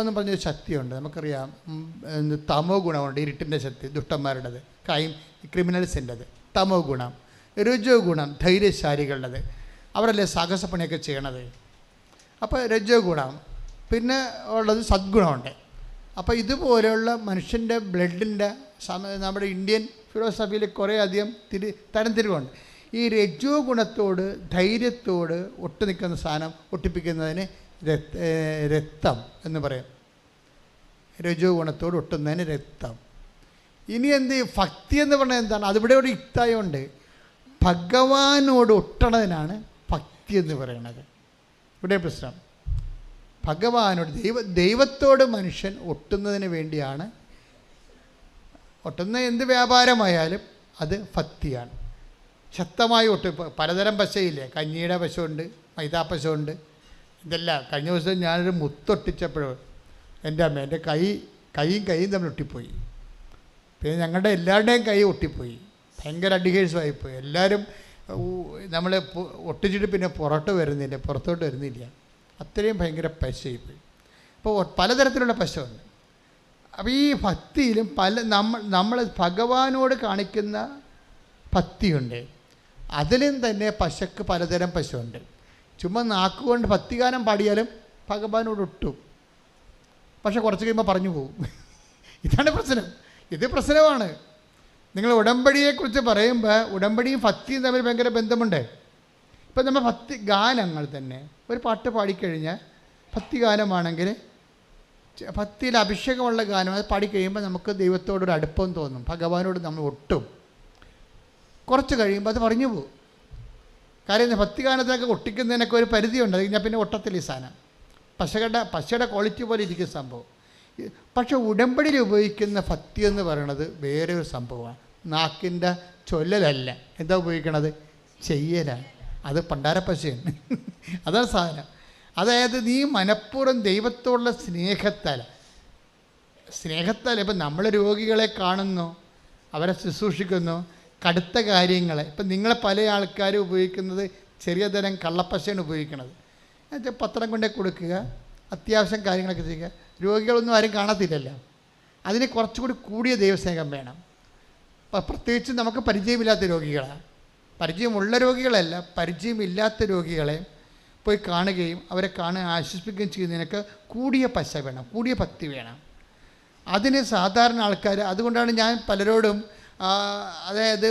B: എന്ന് പറഞ്ഞൊരു ശക്തിയുണ്ട്, നമുക്കറിയാം. തമോ ഗുണമുണ്ട്, ഇരുട്ടിൻ്റെ ശക്തി, ദുഷ്ടന്മാരുടേത്, ക്രിമിനൽസിൻ്റെത് തമോ ഗുണം. രജോ ഗുണം ധൈര്യശാലികളുടേത്, അവരല്ലേ സാഹസപ്പണിയൊക്കെ ചെയ്യണത്. അപ്പോൾ രജോ ഗുണം. പിന്നെ ഉള്ളത് സദ്ഗുണമുണ്ട്. അപ്പോൾ ഇതുപോലെയുള്ള മനുഷ്യൻ്റെ ബ്ലഡിൻ്റെ നമ്മുടെ ഇന്ത്യൻ ഫിലോസഫിയിൽ കുറേ അധികം തരംതിരിവുണ്ട്. ഈ രജോ ഗുണത്തോട് ധൈര്യത്തോട് ഒട്ടു നിൽക്കുന്ന സാധനം ഒട്ടിപ്പിക്കുന്നതിന് രക്തം എന്ന് പറയും. രജോ ഗുണത്തോട് ഒട്ടുന്നതിന് രക്തം. ഇനി എന്ത് ഭക്തി എന്ന് പറഞ്ഞാൽ എന്താണ്? അതിവിടെ ഒരു യുക്തായമുണ്ട്. ഭഗവാനോട് ഒട്ടണതിനാണ് ഭക്തി എന്ന് പറയുന്നത്. ഇവിടെ പ്രശ്നം ഭഗവാനോട് ദൈവത്തോട് മനുഷ്യൻ ഒട്ടുന്നതിന് വേണ്ടിയാണ്. ഒട്ടുന്ന എന്ത് വ്യാപാരമായാലും അത് ഭക്തിയാണ്. ശക്തമായി ഒട്ടും. പലതരം പശയില്ലേ, കഞ്ഞിയുടെ പശുണ്ട്, മൈദാ പശുണ്ട്, ഇതെല്ലാം. കഴിഞ്ഞ ദിവസം ഞാനൊരു മുത്തൊട്ടിച്ചപ്പോഴും എൻ്റെ അമ്മ എൻ്റെ കൈയും തമ്മിൽ ഒട്ടിപ്പോയി. പിന്നെ ഞങ്ങളുടെ എല്ലാവരുടെയും കൈ ഒട്ടിപ്പോയി. ഭയങ്കര അഡിക്കേഴ്സുമായിപ്പോയി. എല്ലാവരും നമ്മൾ ഒട്ടിച്ചിട്ട് പിന്നെ പുറത്തോട്ട് വരുന്നില്ല. അത്രയും ഭയങ്കര പശയായിപ്പോയി. അപ്പോൾ പലതരത്തിലുള്ള പശുണ്ട്. അപ്പോൾ ഈ ഭക്തിയിലും നമ്മൾ ഭഗവാനോട് കാണിക്കുന്ന ഭക്തിയുണ്ട്. അതിലും തന്നെ പശക്ക് പലതരം പശുണ്ട്. ചുമ്മാ നാക്കുകൊണ്ട് ഭക്തിഗാനം പാടിയാലും ഭഗവാനോട് ഒട്ടും, പക്ഷെ കുറച്ച് കഴിയുമ്പോൾ പറഞ്ഞു പോകും. ഇതാണ് പ്രശ്നം. ഇത് പ്രശ്നമാണ്. നിങ്ങൾ ഉടമ്പടിയെക്കുറിച്ച് പറയുമ്പോൾ ഉടമ്പടിയും ഭക്തിയും തമ്മിൽ ഭയങ്കര ബന്ധമുണ്ട്. ഇപ്പം നമ്മൾ ഭക്തി ഗാനങ്ങൾ തന്നെ ഒരു പാട്ട് പാടിക്കഴിഞ്ഞാൽ ഭക്തിഗാനമാണെങ്കിൽ ഭക്തിയിൽ അഭിഷേകമുള്ള ഗാനം അത് പാടിക്കഴിയുമ്പോൾ നമുക്ക് ദൈവത്തോടൊരു അടുപ്പം തോന്നും, ഭഗവാനോട് നമ്മൾ ഒട്ടും. കുറച്ച് കഴിയുമ്പോൾ അത് പറഞ്ഞു പോകും. കാര്യം ഭക്തിഗാനത്തിനൊക്കെ ഒട്ടിക്കുന്നതിനൊക്കെ ഒരു പരിധിയുണ്ട്. അത് കഴിഞ്ഞാൽ പിന്നെ ഒട്ടത്തില്ല ഈ സാധനം. പശയുടെ ക്വാളിറ്റി പോലെ ഇരിക്കുന്ന സംഭവം. പക്ഷെ ഉടമ്പടിയിൽ ഉപയോഗിക്കുന്ന ഭക്തി എന്ന് പറയുന്നത് വേറെ ഒരു സംഭവമാണ്. നാക്കിൻ്റെ ചൊല്ലലല്ല, എന്താ ഉപയോഗിക്കണത്? ചെയ്യലാണ്. അത് പണ്ടാരപ്പശയാണ്. അതാണ് സാധനം. അതായത് നീ മനഃപൂർവ്വം ദൈവത്തോടുള്ള സ്നേഹത്താൽ ഇപ്പം നമ്മൾ രോഗികളെ കാണുന്നു, അവരെ ശുശ്രൂഷിക്കുന്നു, കടുത്ത കാര്യങ്ങളെ. ഇപ്പം നിങ്ങളെ പല ആൾക്കാരും ഉപയോഗിക്കുന്നത് ചെറിയ തരം കള്ളപ്പശയാണ് ഉപയോഗിക്കുന്നത്. എന്നുവെച്ചാൽ പത്രം കൊണ്ടേ കൊടുക്കുക, അത്യാവശ്യം കാര്യങ്ങളൊക്കെ ചെയ്യുക. രോഗികളൊന്നും ആരും കാണത്തില്ലല്ലോ. അതിന് കുറച്ചുകൂടി കൂടിയ ദൈവസ്നേഹം വേണം. പ്രത്യേകിച്ച് നമുക്ക് പരിചയമില്ലാത്ത രോഗികളാണ്. പരിചയമുള്ള രോഗികളല്ല, പരിചയമില്ലാത്ത രോഗികളെ പോയി കാണുകയും അവരെ ആശ്വസിപ്പിക്കുകയും ചെയ്യുന്നതിനൊക്കെ കൂടിയ പശ വേണം, കൂടിയ ഭക്തി വേണം. അതിന് സാധാരണ ആൾക്കാർ, അതുകൊണ്ടാണ് ഞാൻ പലരോടും അതായത്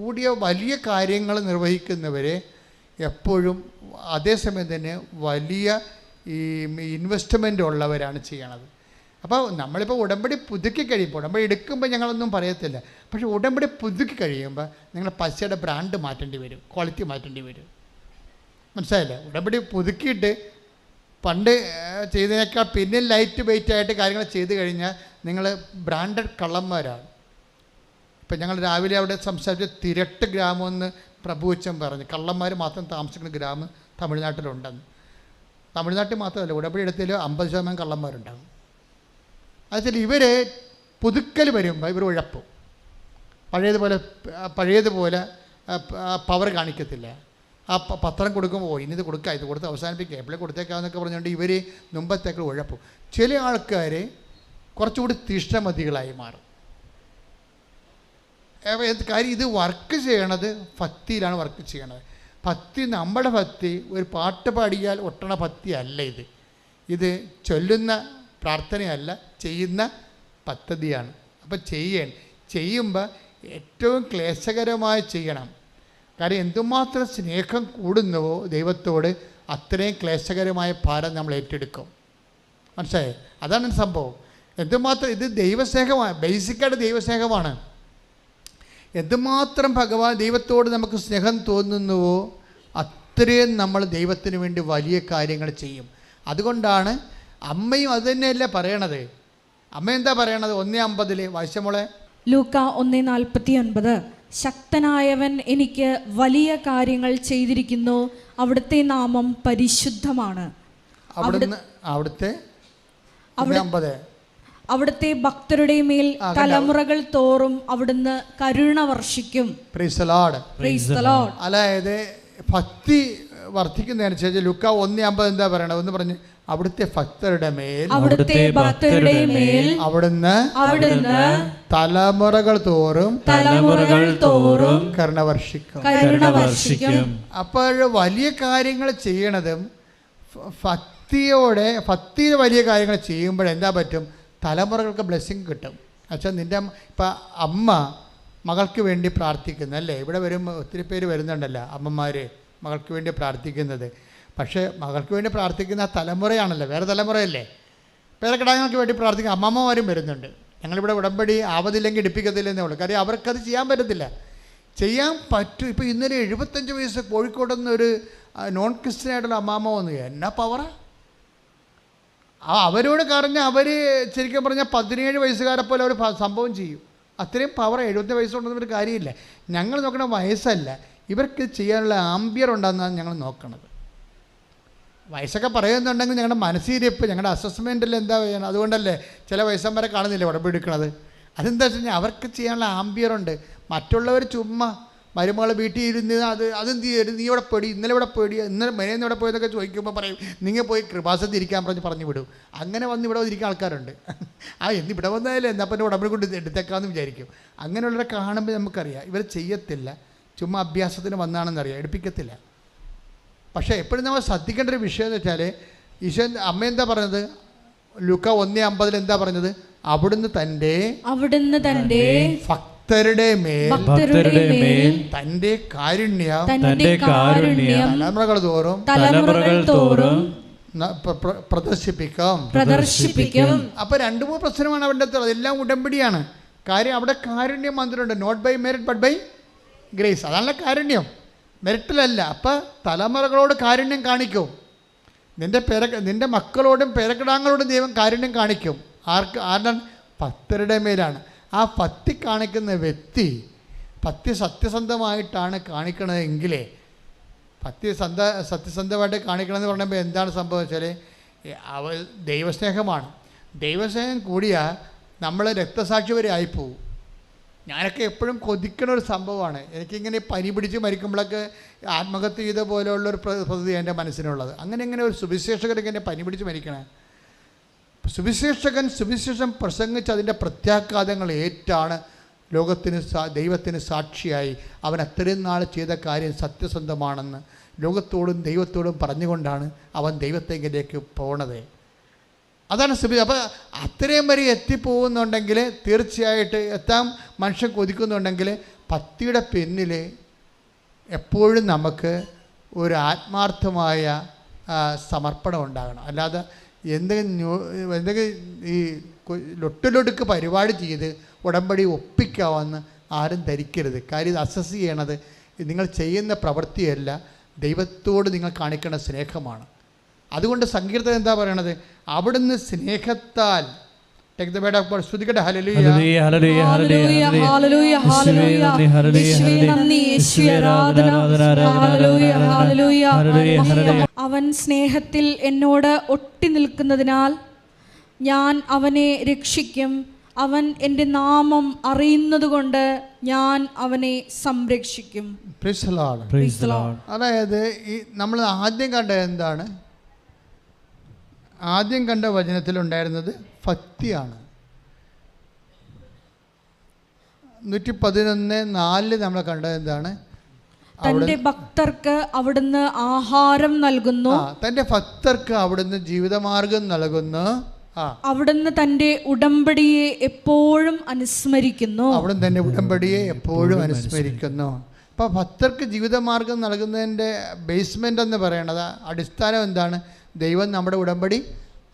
B: കൂടിയ വലിയ കാര്യങ്ങൾ നിർവഹിക്കുന്നവരെ എപ്പോഴും അതേസമയം തന്നെ വലിയ ഈ ഇൻവെസ്റ്റ്മെൻ്റ് ഉള്ളവരാണ് ചെയ്യണത്. അപ്പോൾ നമ്മളിപ്പോൾ ഉടമ്പടി പുതുക്കി കഴിയുമ്പോൾ, ഉടമ്പടി എടുക്കുമ്പോൾ ഞങ്ങളൊന്നും പറയത്തില്ല, പക്ഷേ ഉടമ്പടി പുതുക്കി കഴിയുമ്പോൾ നിങ്ങൾ പശയുടെ ബ്രാൻഡ് മാറ്റേണ്ടി വരും, ക്വാളിറ്റി മാറ്റേണ്ടി വരും. മനസ്സിലായില്ലേ? ഉടമ്പടി പുതുക്കിയിട്ട് പണ്ട് ചെയ്തതിനേക്കാൾ പിന്നെ ലൈറ്റ് വെയിറ്റ് ആയിട്ട് കാര്യങ്ങൾ ചെയ്ത് കഴിഞ്ഞാൽ നിങ്ങൾ ബ്രാൻഡഡ് കള്ളന്മാരാണ്. ഇപ്പം ഞങ്ങൾ രാവിലെ അവിടെ സംസാരിച്ച തിരട്ട് ഗ്രാമമെന്ന് പ്രഭുവച്ചൻ പറഞ്ഞു. കള്ളന്മാർ മാത്രം താമസിക്കുന്ന ഗ്രാമം തമിഴ്നാട്ടിലുണ്ടെന്ന്. തമിഴ്നാട്ടിൽ മാത്രമല്ല, ഉടമ്പടി എടുത്തതിൽ 50% കള്ളന്മാരുണ്ടാകും. അതുവെച്ചാൽ ഇവർ പുതുക്കൽ വരുമ്പോൾ ഇവർ ഉഴപ്പും. പഴയതുപോലെ പവർ കാണിക്കത്തില്ല. ആ പത്രം കൊടുക്കുമ്പോൾ ഇനിത് കൊടുക്കുക, ഇത് കൊടുത്ത് അവസാനിപ്പിക്കുക, എപ്പോഴും കൊടുത്തേക്കാമെന്നൊക്കെ പറഞ്ഞുകൊണ്ട് ഇവർ മുമ്പത്തേക്കൾ ഉഴപ്പും. ചില ആൾക്കാർ കുറച്ചുകൂടി തീഷ്ണമതികളായി മാറും. കാര്യം ഇത് വർക്ക് ചെയ്യണത് ഭക്തിയിലാണ് വർക്ക് ചെയ്യണത്. ഭക്തി, നമ്മുടെ ഭക്തി ഒരു പാട്ട് പാടിയാൽ ഒട്ടണ ഭക്തി അല്ല ഇത്. ഇത് ചൊല്ലുന്ന പ്രാർത്ഥനയല്ല, ചെയ്യുന്ന പദ്ധതിയാണ്. അപ്പം ചെയ്യുമ്പോൾ ഏറ്റവും ക്ലേശകരമായി ചെയ്യണം. കാര്യം എന്തുമാത്രം സ്നേഹം കൂടുന്നുവോ ദൈവത്തോട്, അത്രയും ക്ലേശകരമായ ഭാരം നമ്മൾ ഏറ്റെടുക്കും. മനസ്സിലായേ? അതാണ് സംഭവം. എന്തുമാത്രം ഇത് ദൈവസ്നേഹമാണ്, ബേസിക്കായിട്ട് ദൈവസ്നേഹമാണ്. എന്തുമാത്രം ദൈവത്തോട് നമുക്ക് സ്നേഹം തോന്നുന്നുവോ അത്രയും നമ്മൾ ദൈവത്തിന് വേണ്ടി വലിയ കാര്യങ്ങൾ ചെയ്യും. അതുകൊണ്ടാണ് അമ്മയും അത് തന്നെയല്ലേ പറയണത്. അമ്മ എന്താ പറയണത്? 1:50 വായിച്ചമോളെ.
C: ലൂക്ക 1:49 ശക്തനായവൻ എനിക്ക് വലിയ കാര്യങ്ങൾ ചെയ്തിരിക്കുന്നു. അവിടുത്തെ നാമം പരിശുദ്ധമാണ്. അവിടുത്തെ ഭക്തരുടെ മേൽ തലമുറകൾ തോറും അവിടുന്ന് കരുണ വർഷിക്കും.
B: അതായത് ഭക്തി വർദ്ധിക്കുന്നതനുസരിച്ച് ലൂക്ക 1:50 എന്താ പറയണത്? ഒന്ന് പറഞ്ഞ്, അവിടുത്തെ ഭക്തരുടെ മേൽ അവിടുന്ന് തലമുറകൾ തോറും കരുണ വർഷിക്കും. അപ്പോൾ വലിയ കാര്യങ്ങൾ ചെയ്യണതും ഭക്തിയിൽ വലിയ കാര്യങ്ങൾ ചെയ്യുമ്പോഴെന്താ പറ്റും? തലമുറകൾക്ക് ബ്ലെസ്സിങ് കിട്ടും. പക്ഷേ നിൻ്റെ ഇപ്പം അമ്മ മകൾക്ക് വേണ്ടി പ്രാർത്ഥിക്കുന്നല്ലേ, ഇവിടെ വരുമ്പോൾ ഒത്തിരി പേര് വരുന്നുണ്ടല്ലോ അമ്മമാർ മകൾക്ക് വേണ്ടി പ്രാർത്ഥിക്കുന്നത്. പക്ഷേ മകൾക്ക് വേണ്ടി പ്രാർത്ഥിക്കുന്ന ആ തലമുറയാണല്ലോ, വേറെ തലമുറയല്ലേ. പേരക്കിടാങ്ങൾക്ക് വേണ്ടി പ്രാർത്ഥിക്കുന്ന അമ്മമ്മമാരും വരുന്നുണ്ട്. ഞങ്ങളിവിടെ ഉടമ്പടി ആവതില്ലെങ്കിൽ എടുപ്പിക്കത്തില്ലെന്നേ ഉള്ളൂ. കാര്യം അവർക്കത് ചെയ്യാൻ പറ്റത്തില്ല. ചെയ്യാൻ പറ്റും. ഇപ്പോൾ ഇന്നലെ 75 വയസ്സ് കോഴിക്കോട്ടെന്ന് ഒരു നോൺ ക്രിസ്ത്യനായിട്ടുള്ള അമ്മാമ്മ വന്നു. എന്നാ പവറാ! അവരോട് പറഞ്ഞാൽ അവർ ശരിക്കും പറഞ്ഞാൽ 17 വയസ്സുകാരെ പോലെ അവർ സംഭവം ചെയ്യും. അത്രയും പവർ 70 വയസ്സുകൊണ്ടൊന്നും ഒരു കാര്യമില്ല. ഞങ്ങൾ നോക്കണ വയസ്സല്ല, ഇവർക്ക് ചെയ്യാനുള്ള ആംബിയർ ഉണ്ടെന്നാണ് ഞങ്ങൾ നോക്കണത്. വയസ്സൊക്കെ പറയുന്നുണ്ടെങ്കിൽ ഞങ്ങളുടെ മനസ്സിരിപ്പ്, ഞങ്ങളുടെ അസസ്മെൻറ്റിൽ എന്താ ചെയ്യണം. അതുകൊണ്ടല്ലേ ചില വയസ്സന്മാരെ കാണുന്നില്ല ഉടമ്പടി എടുക്കണത്. അതെന്താ വെച്ച് കഴിഞ്ഞാൽ അവർക്ക് ചെയ്യാനുള്ള ആംബിയറുണ്ട്. മറ്റുള്ളവർ ചുമ്മാ മരുമകളെ വീട്ടിൽ ഇരുന്ന് അതെന്ത് ചെയ്യരുത്, നീ ഇവിടെ പേടി, ഇന്നലെ ഇവിടെ പേടി, ഇന്നലെ മെനേന്ന് ഇവിടെ പോയതൊക്കെ ചോദിക്കുമ്പോൾ പറയും നിങ്ങൾ പോയി കൃപാസനത്തിൽ ഇരിക്കാൻ പറഞ്ഞു വിടും. അങ്ങനെ വന്ന് ഇവിടെ ഇരിക്കുന്ന ആൾക്കാരുണ്ട്. എന്നിവിടെ വന്നാലേ എന്നാൽ പിന്നെ ഉടമ്പടി കൊണ്ട് എടുത്തേക്കാമെന്ന് വിചാരിക്കും. അങ്ങനെയുള്ളവരെ കാണുമ്പോൾ നമുക്കറിയാം ഇവർ ചെയ്യത്തില്ല, ചുമ്മാ അഭ്യാസത്തിന് വന്നാണെന്നറിയാം, എടുപ്പിക്കത്തില്ല. പക്ഷേ എപ്പോഴും നമ്മൾ ശ്രദ്ധിക്കേണ്ട ഒരു വിഷയം എന്ന് വെച്ചാൽ, ഈശോ അമ്മ എന്താ പറഞ്ഞത്? ലൂക്ക 1:50 എന്താ പറഞ്ഞത്? അവിടുന്ന് തൻ്റെ ഭക്തരുടെ മേൽ തൻ്റെ കാരുണ്യം തലമുറകൾ തോറും പ്രദർശിപ്പിക്കും. അപ്പൊ 2-3 പ്രശ്നമാണ് അവിടെ. അതെല്ലാം ഉടമ്പടിയാണ്. കാര്യം അവിടെ കാരുണ്യം മന്ത്രമുണ്ട്. Not by merit but by grace. അതാണല്ലോ കാരുണ്യം, മെറിറ്റിലല്ല. അപ്പം തലമുറകളോട് കാരുണ്യം കാണിക്കും. നിന്റെ മക്കളോടും പേരക്കിടാങ്ങളോടും ദൈവം കാരുണ്യം കാണിക്കും. ആരുടെ? ഭക്തരുടെ മേലാണ്. ആ ഭക്തി കാണിക്കുന്ന വ്യക്തി ഭക്തി സത്യസന്ധമായിട്ടാണ് കാണിക്കണതെങ്കിൽ, സത്യസന്ധമായിട്ട് കാണിക്കണമെന്ന് പറയുമ്പോൾ എന്താണ് സംഭവം വെച്ചാൽ, ദൈവസ്നേഹമാണ്. ദൈവസ്നേഹം കൂടിയാൽ നമ്മൾ രക്തസാക്ഷി വരെ ആയിപ്പോവും. ഞാനൊക്കെ എപ്പോഴും കൊതിക്കണ ഒരു സംഭവമാണ്. എനിക്കിങ്ങനെ പനി പിടിച്ച് മരിക്കുമ്പോഴൊക്കെ ആത്മഹത്യ ചെയ്ത പോലെയുള്ളൊരു പദ്ധതി എൻ്റെ മനസ്സിനുള്ളത്. അങ്ങനെ ഒരു സുവിശേഷകരൊക്കെ എന്നെ പനി പിടിച്ച് മരിക്കണേ. സുവിശേഷം പ്രസംഗിച്ച് അതിൻ്റെ പ്രത്യാഘാതങ്ങൾ ഏറ്റാണ് ദൈവത്തിന് സാക്ഷിയായി അവൻ അത്രയും നാൾ ചെയ്ത കാര്യം സത്യസന്ധമാണെന്ന് ലോകത്തോടും ദൈവത്തോടും പറഞ്ഞുകൊണ്ടാണ് അവൻ ദൈവത്തെങ്കിലേക്ക് പോണത്. അതാണ് സുവിശേഷം. അപ്പോൾ അത്രയും വരെ എത്തിപ്പോകുന്നുണ്ടെങ്കിൽ, തീർച്ചയായിട്ട് എത്താൻ മനുഷ്യൻ കൊതിക്കുന്നുണ്ടെങ്കിൽ, ഭക്തിയുടെ പിന്നിൽ എപ്പോഴും നമുക്ക് ഒരു ആത്മാർത്ഥമായ സമർപ്പണം ഉണ്ടാകണം. അല്ലാതെ എന്തെങ്കിലും ഈ ലൊട്ടിലൊടുക്ക് പരിപാടി ചെയ്ത് ഉടമ്പടി ഒപ്പിക്കാമെന്ന് ആരും ധരിക്കരുത്. കാര്യം ഇത് അസസ് ചെയ്യണത് നിങ്ങൾ ചെയ്യുന്ന പ്രവൃത്തിയല്ല, ദൈവത്തോട് നിങ്ങൾ കാണിക്കേണ്ട സ്നേഹമാണ്. അതുകൊണ്ട് സങ്കീർത്തനം എന്താ പറയണത്? അവിടുന്ന് സ്നേഹത്താൽ ശ്രുതിക്കട്ടെ.
C: അവൻ സ്നേഹത്തിൽ എന്നോട് ഒട്ടി നിൽക്കുന്നതിനാൽ ഞാൻ അവനെ രക്ഷിക്കും. അവൻ എൻ്റെ നാമം അറിയുന്നതുകൊണ്ട് ഞാൻ അവനെ സംരക്ഷിക്കും.
B: അതായത് ഈ നമ്മൾ ആദ്യം കണ്ടത് എന്താണ്? ആദ്യം കണ്ട വചനത്തിലുണ്ടായിരുന്നത് ഭക്തിയാണ്. 111:4 നമ്മൾ കണ്ടത് എന്താണ്?
C: തന്റെ ഭക്തർക്ക് അവിടുന്ന് ആഹാരം നൽകുന്നു.
B: തന്റെ ഭക്തർക്ക് അവിടുന്ന് ജീവിതമാർഗം നൽകുന്നു.
C: അവിടുന്ന് തന്റെ ഉടമ്പടിയെ എപ്പോഴും അനുസ്മരിക്കുന്നു.
B: അവിടുന്ന് തന്റെ ഉടമ്പടിയെ എപ്പോഴും അനുസ്മരിക്കുന്നു. അപ്പോൾ ഭക്തർക്ക് ജീവിതമാർഗം നൽകുന്നതിൻ്റെ ബേസ്മെൻ്റ് എന്ന് പറയണത്, അടിസ്ഥാനം എന്താണ്? ദൈവം നമ്മുടെ ഉടമ്പടി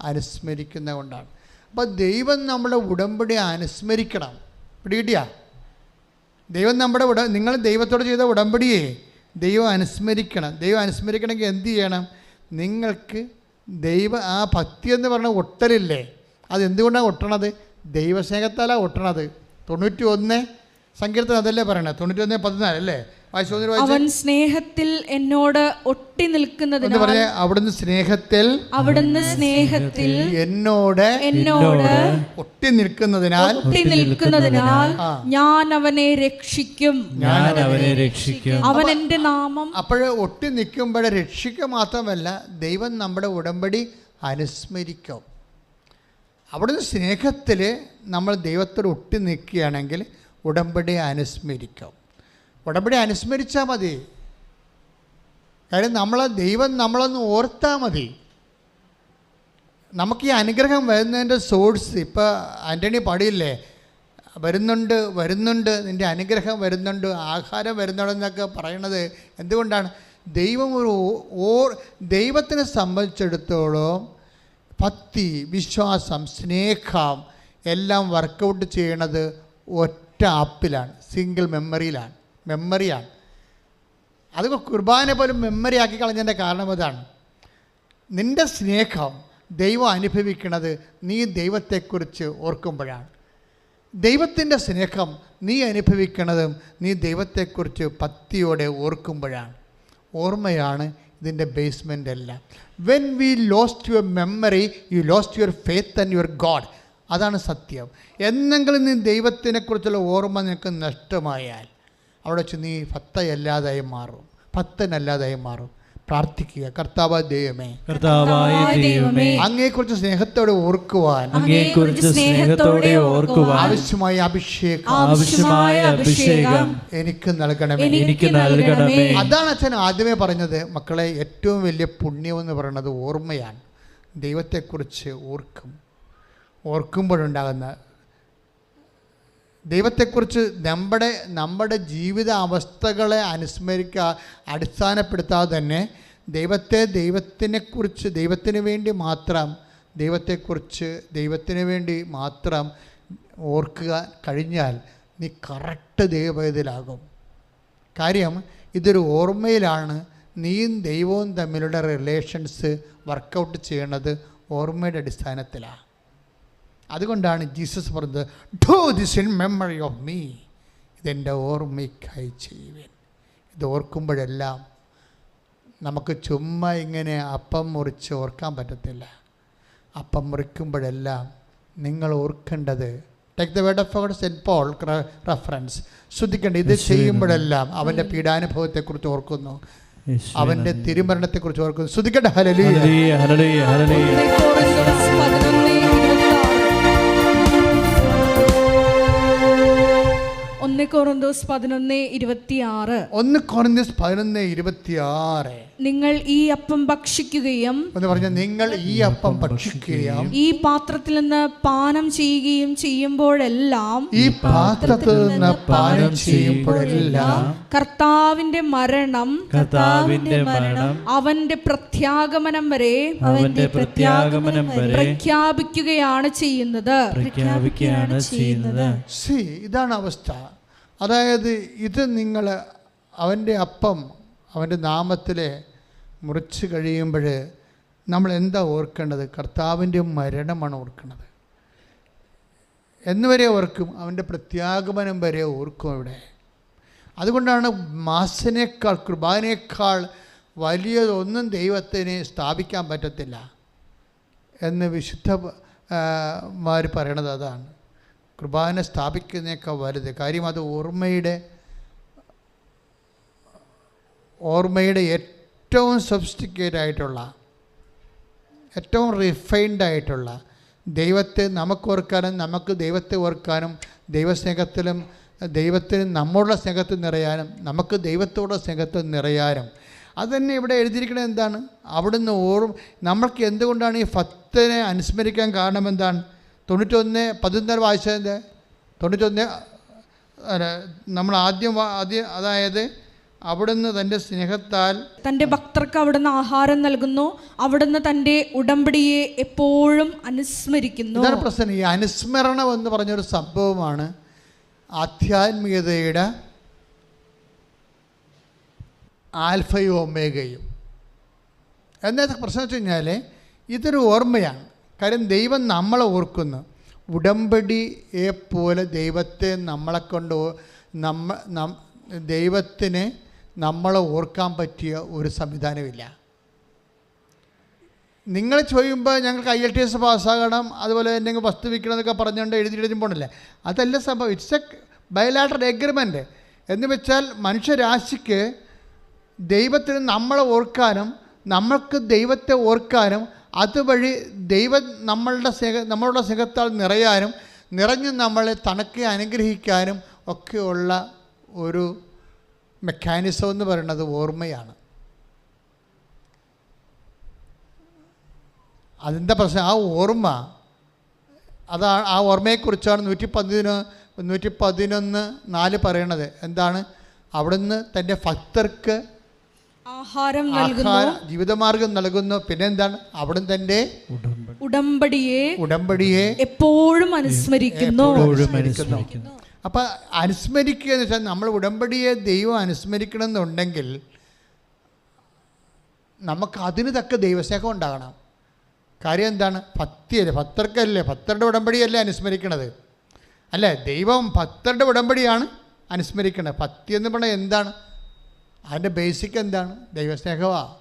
B: അനുസ്മരിക്കുന്നത് കൊണ്ടാണ്. അപ്പോൾ ദൈവം നമ്മുടെ ഉടമ്പടി അനുസ്മരിക്കണം. പിടികിട്ടിയ? ദൈവം നമ്മുടെ നിങ്ങൾ ദൈവത്തോട് ചെയ്ത ഉടമ്പടിയെ ദൈവം അനുസ്മരിക്കണം. ദൈവം അനുസ്മരിക്കണമെങ്കിൽ എന്ത് ചെയ്യണം? നിങ്ങൾക്ക് ആ ഭക്തി എന്ന് പറഞ്ഞ ഒട്ടലില്ലേ, അതെന്തുകൊണ്ടാണ് ഒട്ടണത്? ദൈവസ്നേഹത്താലാണ് ഒട്ടണത്. 91 സങ്കീർത്തനം അതല്ലേ പറയണേ, 91:14 അല്ലേ?
C: അവൻ സ്നേഹത്തിൽ എന്നോട് ഒട്ടി നിൽക്കുന്നതിനാൽ
B: പറഞ്ഞേ, അവിടുന്ന് സ്നേഹത്തിൽ എന്നോട് ഒട്ടി നിൽക്കുന്നതിനാൽ
C: ഞാൻ അവനെ രക്ഷിക്കും. അവൻ എൻ്റെ നാമം.
B: അപ്പോഴേ ഒട്ടി നിൽക്കുമ്പോഴേ രക്ഷിക്കുക മാത്രമല്ല, ദൈവം നമ്മുടെ ഉടമ്പടി അനുസ്മരിക്കും. അവിടുന്ന് സ്നേഹത്തിൽ നമ്മൾ ദൈവത്തോട് ഒട്ടി നിൽക്കുകയാണെങ്കിൽ ഉടമ്പടി അനുസ്മരിക്കും. ഉടമ്പടി അനുസ്മരിച്ചാൽ മതി. കാര്യം ദൈവം നമ്മളൊന്ന് ഓർത്താൽ മതി. നമുക്ക് ഈ അനുഗ്രഹം വരുന്നതിൻ്റെ സോഴ്സ്, ഇപ്പോൾ ആൻ്റണി പാടിയില്ലേ, വരുന്നുണ്ട് നിൻ്റെ അനുഗ്രഹം വരുന്നുണ്ട്, ആഹാരം വരുന്നുണ്ടെന്നൊക്കെ പറയണത് എന്തുകൊണ്ടാണ്? ദൈവം ദൈവത്തിനെ സംബന്ധിച്ചിടത്തോളം ഭക്തി, വിശ്വാസം, സ്നേഹം എല്ലാം വർക്കൗട്ട് ചെയ്യണത് ഒറ്റ ആപ്പിലാണ്, സിംഗിൾ മെമ്മറിയാണ്. അത് കുർബാന പോലും മെമ്മറി ആക്കി കളഞ്ഞതിൻ്റെ കാരണം അതാണ്. നിൻ്റെ സ്നേഹം ദൈവം അനുഭവിക്കുന്നത് നീ ദൈവത്തെക്കുറിച്ച് ഓർക്കുമ്പോഴാണ്. ദൈവത്തിൻ്റെ സ്നേഹം നീ അനുഭവിക്കുന്നതും നീ ദൈവത്തെക്കുറിച്ച് ഭക്തിയോടെ ഓർക്കുമ്പോഴാണ്. ഓർമ്മയാണ് ഇതിൻ്റെ ബേസ്മെൻ്റ് എല്ലാം. When we lost your memory, you lost your faith and your God. അതാണ് സത്യം. എന്നെങ്കിലും നീ ദൈവത്തിനെക്കുറിച്ചുള്ള ഓർമ്മ നിനക്ക് നഷ്ടമായാൽ അവിടെ വെച്ച് നീ ഭക്തനല്ലാതായി മാറും. പ്രാർത്ഥിക്കുക, കർത്താവായ ദൈവമേ, അങ്ങയെക്കുറിച്ച് സ്നേഹത്തോടെ ഓർക്കുവാൻ ആവശ്യമായ അഭിഷേകം എനിക്ക് നൽകണമേ. അതാണ് അച്ഛൻ ആദ്യമേ പറഞ്ഞത്. മക്കളെ, ഏറ്റവും വലിയ പുണ്യം എന്ന് പറയുന്നത് ഓർമ്മയാണ്. ദൈവത്തെക്കുറിച്ച് ഓർക്കുമ്പോഴുണ്ടാകുന്ന ദൈവത്തെക്കുറിച്ച് നമ്മുടെ ജീവിത അവസ്ഥകളെ അടിസ്ഥാനപ്പെടുത്താതെ തന്നെ ദൈവത്തിന് വേണ്ടി മാത്രം ഓർക്കുക കഴിഞ്ഞാൽ നീ കറക്റ്റ് ദൈവപൈതലാകും. കാര്യം ഇതൊരു ഓർമ്മയിലാണ് നീയും ദൈവവും തമ്മിലുള്ള റിലേഷൻസ് വർക്കൗട്ട് ചെയ്യണത്, ഓർമ്മയുടെ അടിസ്ഥാനത്തിലാണ്. അതുകൊണ്ടാണ് ജീസസ് പറഞ്ഞത്, do this in memory of me. ഇതെൻ്റെ ഓർമ്മയ്ക്കായി ചെയ്യുവേൻ. ഇത് ഓർക്കുമ്പോഴെല്ലാം നമുക്ക് ചുമ്മാ ഇങ്ങനെ അപ്പം മുറിച്ച് ഓർക്കാൻ പറ്റത്തില്ല. അപ്പം മുറിക്കുമ്പോഴെല്ലാം നിങ്ങൾ ഓർക്കേണ്ടത്, take the word of God, Saint Paul reference, ശ്രദ്ധിക്കേണ്ടത് ഇത് ചെയ്യുമ്പോഴെല്ലാം അവൻ്റെ പീഡാനുഭവത്തെക്കുറിച്ച് ഓർക്കുന്നു, അവൻ്റെ തിരുമരണത്തെക്കുറിച്ച് ഓർക്കുന്നു. ശ്രദ്ധിക്കട്ടെ. ഹല്ലേലൂയ, ഹല്ലേലൂയ, ഹല്ലേലൂയ.
C: 1 കൊറിന്തോസ് 11:26.
B: 1 കൊറിന്തോസ് 11:26.
C: നിങ്ങൾ ഈ അപ്പം ഭക്ഷിക്കുകയും ഈ പാത്രത്തിൽ നിന്ന് പാനം ചെയ്യുകയും ചെയ്യുമ്പോഴെല്ലാം കർത്താവിന്റെ മരണം അവന്റെ പ്രത്യാഗമനം വരെ പ്രഖ്യാപിക്കുകയാണ് ചെയ്യുന്നത്.
B: ഇതാണ് അവസ്ഥ. അതായത് ഇത് നിങ്ങൾ അവൻ്റെ അപ്പം അവൻ്റെ നാമത്തിൽ മുറിച്ച് കഴിയുമ്പോൾ നമ്മൾ എന്താ ഓർക്കേണ്ടത്? കർത്താവിൻ്റെ മരണമാണ് ഓർക്കുന്നത്. എന്നുവരെ ഓർക്കും? അവൻ്റെ പ്രത്യാഗമനം വരെ ഓർക്കും അവിടെ. അതുകൊണ്ടാണ് മാസിനേക്കാൾ, കുർബാനയേക്കാൾ വലിയതൊന്നും ദൈവത്തിന് സ്ഥാപിക്കാൻ പറ്റത്തില്ല എന്ന് വിശുദ്ധന്മാർ പറയണത് അതാണ്. കുർബാന സ്ഥാപിക്കുന്നതിനേക്കാൾ വലുത്. കാര്യം അത് ഓർമ്മയുടെ ഏറ്റവും സൊഫിസ്റ്റിക്കേറ്റ് ആയിട്ടുള്ള, ഏറ്റവും റിഫൈൻഡ് ആയിട്ടുള്ള, ദൈവത്തെ നമുക്ക് ഓർക്കാനും നമുക്ക് ദൈവത്തെ ഓർക്കാനും, ദൈവസ്നേഹത്തിലും ദൈവത്തിന് നമ്മളുടെ സ്നേഹത്തിൽ നിറയാനും നമുക്ക് ദൈവത്തോടെ സ്നേഹത്തിൽ നിറയാനും. അതുതന്നെ ഇവിടെ എഴുതിയിരിക്കുന്നത് എന്താണ്? അവിടുന്ന് നമ്മൾക്ക് എന്തുകൊണ്ടാണ് ഈ ഭക്തനെ അനുസ്മരിക്കാൻ കാരണം എന്താണ്? 91:11 വായിച്ചതിൻ്റെ 91 നമ്മൾ ആദ്യം അതായത് അവിടുന്ന് തൻ്റെ സ്നേഹത്താൽ
C: തൻ്റെ ഭക്തർക്ക് അവിടുന്ന് ആഹാരം നൽകുന്നു, അവിടുന്ന് തൻ്റെ ഉടമ്പടിയെ എപ്പോഴും അനുസ്മരിക്കുന്നു.
B: ഇതാണ് പ്രശ്നം. ഈ അനുസ്മരണം എന്ന് പറഞ്ഞൊരു സംഭവമാണ് ആധ്യാത്മികതയുടെ ആൽഫയും ഒമേഗയും. എന്നത്തെ പ്രശ്നം വെച്ച് കഴിഞ്ഞാൽ ഇതൊരു ഓർമ്മയാണ്. കാര്യം ദൈവം നമ്മളെ ഓർക്കുന്നു. ഉടമ്പടിയെ പോലെ ദൈവത്തെ നമ്മളെ കൊണ്ട് ദൈവത്തിന് നമ്മളെ ഓർക്കാൻ പറ്റിയ ഒരു സംവിധാനമില്ല. നിങ്ങൾ ചോദിക്കുമ്പോൾ ഞങ്ങൾക്ക് IELTS പാസ്സാകണം, അതുപോലെ എന്തെങ്കിലും വസ്തു വിൽക്കണം എന്നൊക്കെ പറഞ്ഞുകൊണ്ട് എഴുതി പോകണല്ലേ, അതല്ല സംഭവം. It's A bilateral agreement. എന്ന് വെച്ചാൽ മനുഷ്യരാശിക്ക് ദൈവത്തിന് നമ്മളെ ഓർക്കാനും നമ്മൾക്ക് ദൈവത്തെ ഓർക്കാനും അതുവഴി ദൈവം നമ്മളുടെ സ്നേഹത്താൽ നിറഞ്ഞ് നമ്മളെ തനക്ക് അനുഗ്രഹിക്കാനും ഒക്കെയുള്ള ഒരു മെക്കാനിസം എന്ന് പറയുന്നത് ഓർമ്മയാണ്. അതിൻ്റെ പ്രശ്നം ആ ഓർമ്മ, ആ ഓർമ്മയെക്കുറിച്ചാണ് 111:4 പറയണത്. എന്താണ്? അവിടുന്ന് തൻ്റെ ഭക്തർക്ക്
C: ആഹാരം
B: ജീവിതമാർഗം നൽകുന്നു. പിന്നെ എന്താണ്? അവിടുന്ന് തൻ്റെ
C: ഉടമ്പടിയെ എപ്പോഴും അനുസ്മരിക്കുന്നു.
B: അപ്പം അനുസ്മരിക്കുക എന്ന് വെച്ചാൽ നമ്മൾ ഉടമ്പടിയെ ദൈവം അനുസ്മരിക്കണമെന്നുണ്ടെങ്കിൽ നമുക്ക് അതിന് തക്ക ദൈവസ്നേഹം ഉണ്ടാകണം. കാര്യം എന്താണ്? ഭക്തർക്കല്ലേ, ഭക്തരുടെ ഉടമ്പടിയല്ലേ അനുസ്മരിക്കണത്, അല്ലേ? ദൈവം ഭക്തരുടെ ഉടമ്പടിയാണ് അനുസ്മരിക്കണത്. ഭക്തി എന്ന് പറഞ്ഞാൽ എന്താണ്? അതിൻ്റെ ബേസിക് എന്താണ്? ദൈവസ്നേഹമാണ്.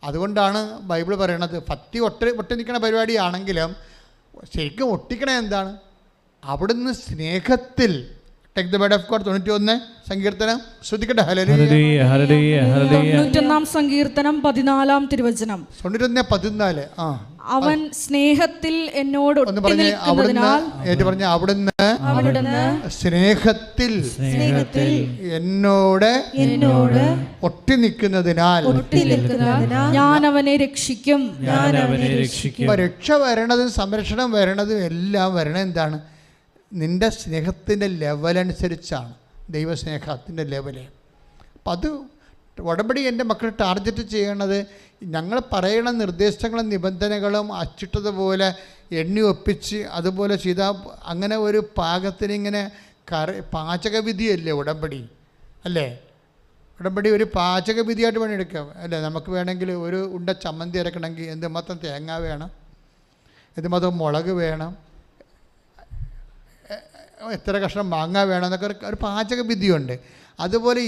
B: അതുകൊണ്ടാണ് ബൈബിൾ പറയണത് ഭക്തി ഒട്ടി നിൽക്കുന്ന പരിപാടിയാണെങ്കിലും ശരിക്കും ഒട്ടിക്കണേ എന്താണ്? അവിടുന്ന് സ്നേഹത്തിൽ. Take the word of God. 91 സങ്കീർത്തനം ശ്രദ്ധിക്കട്ടെ.
C: ഹല്ലേലൂയ ഹല്ലേലൂയ ഹല്ലേലൂയ. 91 സങ്കീർത്തനം 14 തിരുവചനം. 91:14. അവൻ സ്നേഹത്തിൽ എന്നോട് അവിടുന്ന് സ്നേഹത്തിൽ എന്നോട് ഒട്ടി നിൽക്കുന്നതിനാൽ ഞാൻ അവനെ രക്ഷിക്കും. രക്ഷ വരണതും സംരക്ഷണം വരണതും എല്ലാം വരണത് എന്താണ്? നിൻ്റെ സ്നേഹത്തിൻ്റെ ലെവലനുസരിച്ചാണ്, ദൈവസ്നേഹത്തിൻ്റെ ലെവല്. അപ്പം അത് ഉടമ്പടി എൻ്റെ മക്കൾ ടാർഗറ്റ് ചെയ്യണത് ഞങ്ങൾ പറയുന്ന നിർദ്ദേശങ്ങളും നിബന്ധനകളും അച്ചിട്ടതുപോലെ എണ്ണി ഒപ്പിച്ച് അതുപോലെ ചെയ്താൽ അങ്ങനെ ഒരു പാകത്തിനിങ്ങനെ പാചകവിധിയല്ലേ ഉടമ്പടി, അല്ലേ? ഉടമ്പടി ഒരു പാചകവിധിയായിട്ട് പണിയെടുക്കാം, അല്ലേ? നമുക്ക് വേണമെങ്കിൽ ഒരു ഉണ്ട ചമ്മന്തി അരക്കണമെങ്കിൽ എന്തുമാത്രം തേങ്ങ വേണം, എന്തുമാത്രം മുളക് വേണം, എത്ര കഷ്ണം മാങ്ങ വേണം എന്നൊക്കെ ഒരു പാചകവിധിയുണ്ട്. അതുപോലെ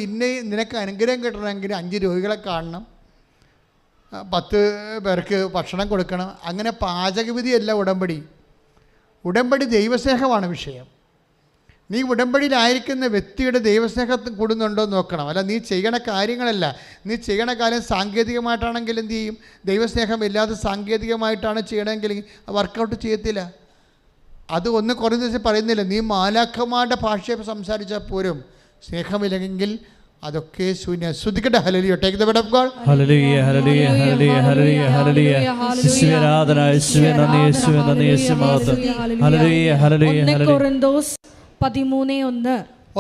C: നിനക്ക് അനുഗ്രഹം കിട്ടണമെങ്കിൽ 5 രോഗികളെ കാണണം, 10 പേർക്ക് ഭക്ഷണം കൊടുക്കണം. അങ്ങനെ പാചകവിധിയല്ല ഉടമ്പടി. ഉടമ്പടി ദൈവസ്നേഹമാണ് വിഷയം. നീ ഉടമ്പടിയിലായിരിക്കുന്ന വ്യക്തിയുടെ ദൈവസ്നേഹത്തിൽ കൂടുന്നുണ്ടോ എന്ന് നോക്കണം. അല്ല നീ ചെയ്യണ കാര്യങ്ങളല്ല. നീ ചെയ്യണ കാര്യം സാങ്കേതികമായിട്ടാണെങ്കിൽ എന്ത് ചെയ്യും? ദൈവസ്നേഹം ഇല്ലാതെ സാങ്കേതികമായിട്ടാണ് ചെയ്യണമെങ്കിൽ വർക്കൗട്ട് ചെയ്യത്തില്ല. അത് ഒന്ന് കുറഞ്ഞ ദിവസം പറയുന്നില്ല. നീ മാലാഖമാരുടെ ഭാഷയെ സംസാരിച്ചാൽ പോലും സ്നേഹമില്ലെങ്കിൽ അതൊക്കെ ശൂന്യം. ശ്രദ്ധിക്കട്ടെ. ഹല്ലേലൂയ. Take the word of God.
A: ഹല്ലേലൂയ ഹല്ലേലൂയ ഹല്ലേലൂയ ഹല്ലേലൂയ ഹല്ലേലൂയ. യേശുവേ ആരാധന, യേശുവേ നന്ദി, യേശുവേ നന്ദി, യേശുവേ മഹത്വം. ഹല്ലേലൂയ ഹല്ലേലൂയ ഹല്ലേലൂയ.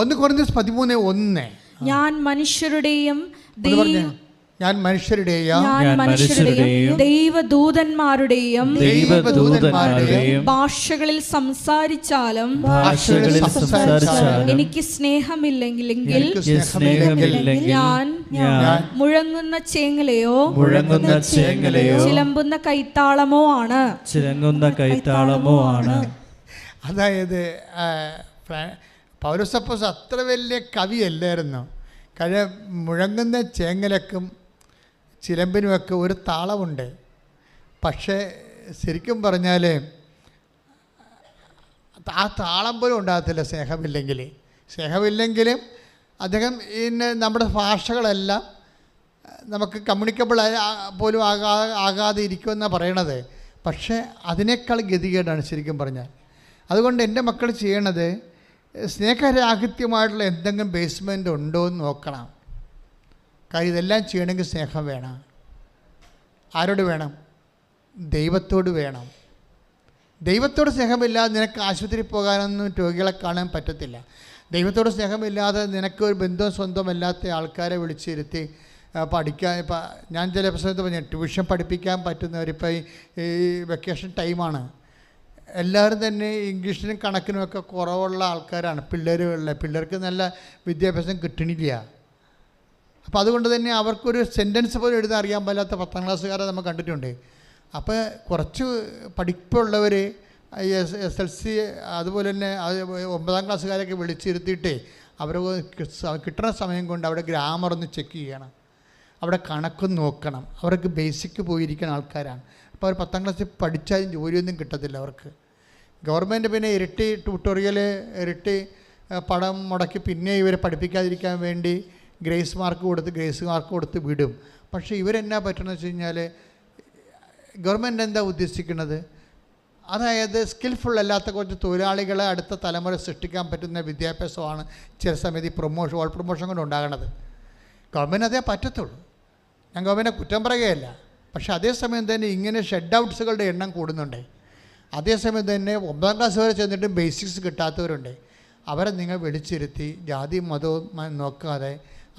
A: 1 കൊരിന്തോസ് 13:1. ഞാൻ മനുഷ്യരുടെയും ദൈവദൂതന്മാരുടെയും ഭാഷകളിൽ സംസാരിച്ചാലും എനിക്ക് സ്നേഹമില്ലെങ്കിൽ ഞാൻ മുഴങ്ങുന്ന ചേങ്ങലയോ ചിലമ്പുന്ന കൈത്താളമോ ആണ്.
B: അതായത് പൗലോസപ്പോസ് അത്ര വലിയ കവിയല്ലായിരുന്നു. കാര്യം മുഴങ്ങുന്ന ചേങ്ങലക്കും ചിലമ്പിനുമൊക്കെ ഒരു താളമുണ്ട്. പക്ഷേ ശരിക്കും പറഞ്ഞാൽ ആ താളം പോലും ഉണ്ടാകത്തില്ല സ്നേഹമില്ലെങ്കിലും അദ്ദേഹം നമ്മുടെ ഭാഷകളെല്ലാം നമുക്ക് കമ്മ്യൂണിക്കബിൾ പോലും ആകാതെ ഇരിക്കുമെന്നാണ് പറയണത്. പക്ഷേ അതിനേക്കാൾ ഗതികേടാണ് ശരിക്കും പറഞ്ഞാൽ. അതുകൊണ്ട് എൻ്റെ മക്കൾ ചെയ്യണത് സ്നേഹരാഹിത്യമായിട്ടുള്ള എന്തെങ്കിലും ബേസ്മെൻ്റ് ഉണ്ടോ എന്ന് നോക്കണം. കാര്യം ഇതെല്ലാം ചെയ്യണമെങ്കിൽ സ്നേഹം വേണം. ആരോട് വേണം? ദൈവത്തോട് വേണം. ദൈവത്തോട് സ്നേഹമില്ലാതെ നിനക്ക് ആശുപത്രി പോകാനൊന്നും രോഗികളെ കാണാൻ പറ്റത്തില്ല. ദൈവത്തോട് സ്നേഹമില്ലാതെ നിനക്ക് ഒരു ബന്ധവും സ്വന്തമല്ലാത്ത ആൾക്കാരെ വിളിച്ചിരുത്തി പഠിക്കാൻ. ഇപ്പം ഞാൻ ചില പ്രശ്നത്തിൽ പറഞ്ഞു, ട്യൂഷൻ പഠിപ്പിക്കാൻ പറ്റുന്നവരിപ്പോൾ ഈ വെക്കേഷൻ ടൈമാണ്. എല്ലാവരും തന്നെ ഇംഗ്ലീഷിനും കണക്കിനുമൊക്കെ കുറവുള്ള ആൾക്കാരാണ്. പിള്ളേർക്ക് നല്ല വിദ്യാഭ്യാസം കിട്ടണില്ല. അപ്പോൾ അതുകൊണ്ട് തന്നെ അവർക്കൊരു സെൻറ്റൻസ് പോലും എഴുതാൻ അറിയാൻ പാടില്ലാത്ത 10ാം ക്ലാസ്സുകാരെ നമ്മൾ കണ്ടിട്ടുണ്ട്. അപ്പോൾ കുറച്ച് പഠിപ്പുള്ളവർ SLC അതുപോലെ തന്നെ 9ാം ക്ലാസ്സുകാരൊക്കെ വിളിച്ചിരുത്തിയിട്ട്
C: അവർ കിട്ടുന്ന സമയം കൊണ്ട് അവിടെ ഗ്രാമർ ഒന്ന് ചെക്ക് ചെയ്യണം, അവിടെ കണക്കൊന്ന് നോക്കണം. അവർക്ക് ബേസിക് പോയിരിക്കുന്ന ആൾക്കാരാണ്. അപ്പോൾ അവർ 10ാം ക്ലാസ്സിൽ പഠിച്ചാലും ജോലിയൊന്നും കിട്ടത്തില്ല അവർക്ക്. ഗവൺമെൻറ് പിന്നെ ഇരട്ടി ട്യൂട്ടോറിയൽ, ഇരട്ടി പണം മുടക്കി പിന്നെ ഇവരെ പഠിപ്പിക്കാതിരിക്കാൻ വേണ്ടി ഗ്രേസ് മാർക്ക് കൊടുത്ത് വിടും. പക്ഷേ ഇവരെന്നാ പറ്റണമെന്ന് വെച്ച് കഴിഞ്ഞാൽ ഗവൺമെൻറ് എന്താ ഉദ്ദേശിക്കുന്നത്, അതായത് സ്കിൽഫുൾ അല്ലാത്ത കുറച്ച് തൊഴിലാളികളെ അടുത്ത തലമുറ സൃഷ്ടിക്കാൻ പറ്റുന്ന വിദ്യാഭ്യാസമാണ് ചില സമയത്ത് ഈ ഓൾ പ്രൊമോഷൻ കൊണ്ട് ഉണ്ടാകണത്. ഗവൺമെൻറ് അതേ പറ്റത്തുള്ളൂ, ഞാൻ ഗവൺമെൻറ് കുറ്റം പറയുകയല്ല. പക്ഷേ അതേസമയം തന്നെ ഇങ്ങനെ ഷെഡ് ഔട്ട്സുകളുടെ എണ്ണം കൂടുന്നുണ്ട്. അതേസമയം തന്നെ 9ാം ക്ലാസ് വരെ ചെന്നിട്ടും ബേസിക്സ് കിട്ടാത്തവരുണ്ട്. അവരെ നിങ്ങൾ വിളിച്ചിരുത്തി ജാതിയും മതവും നോക്കാതെ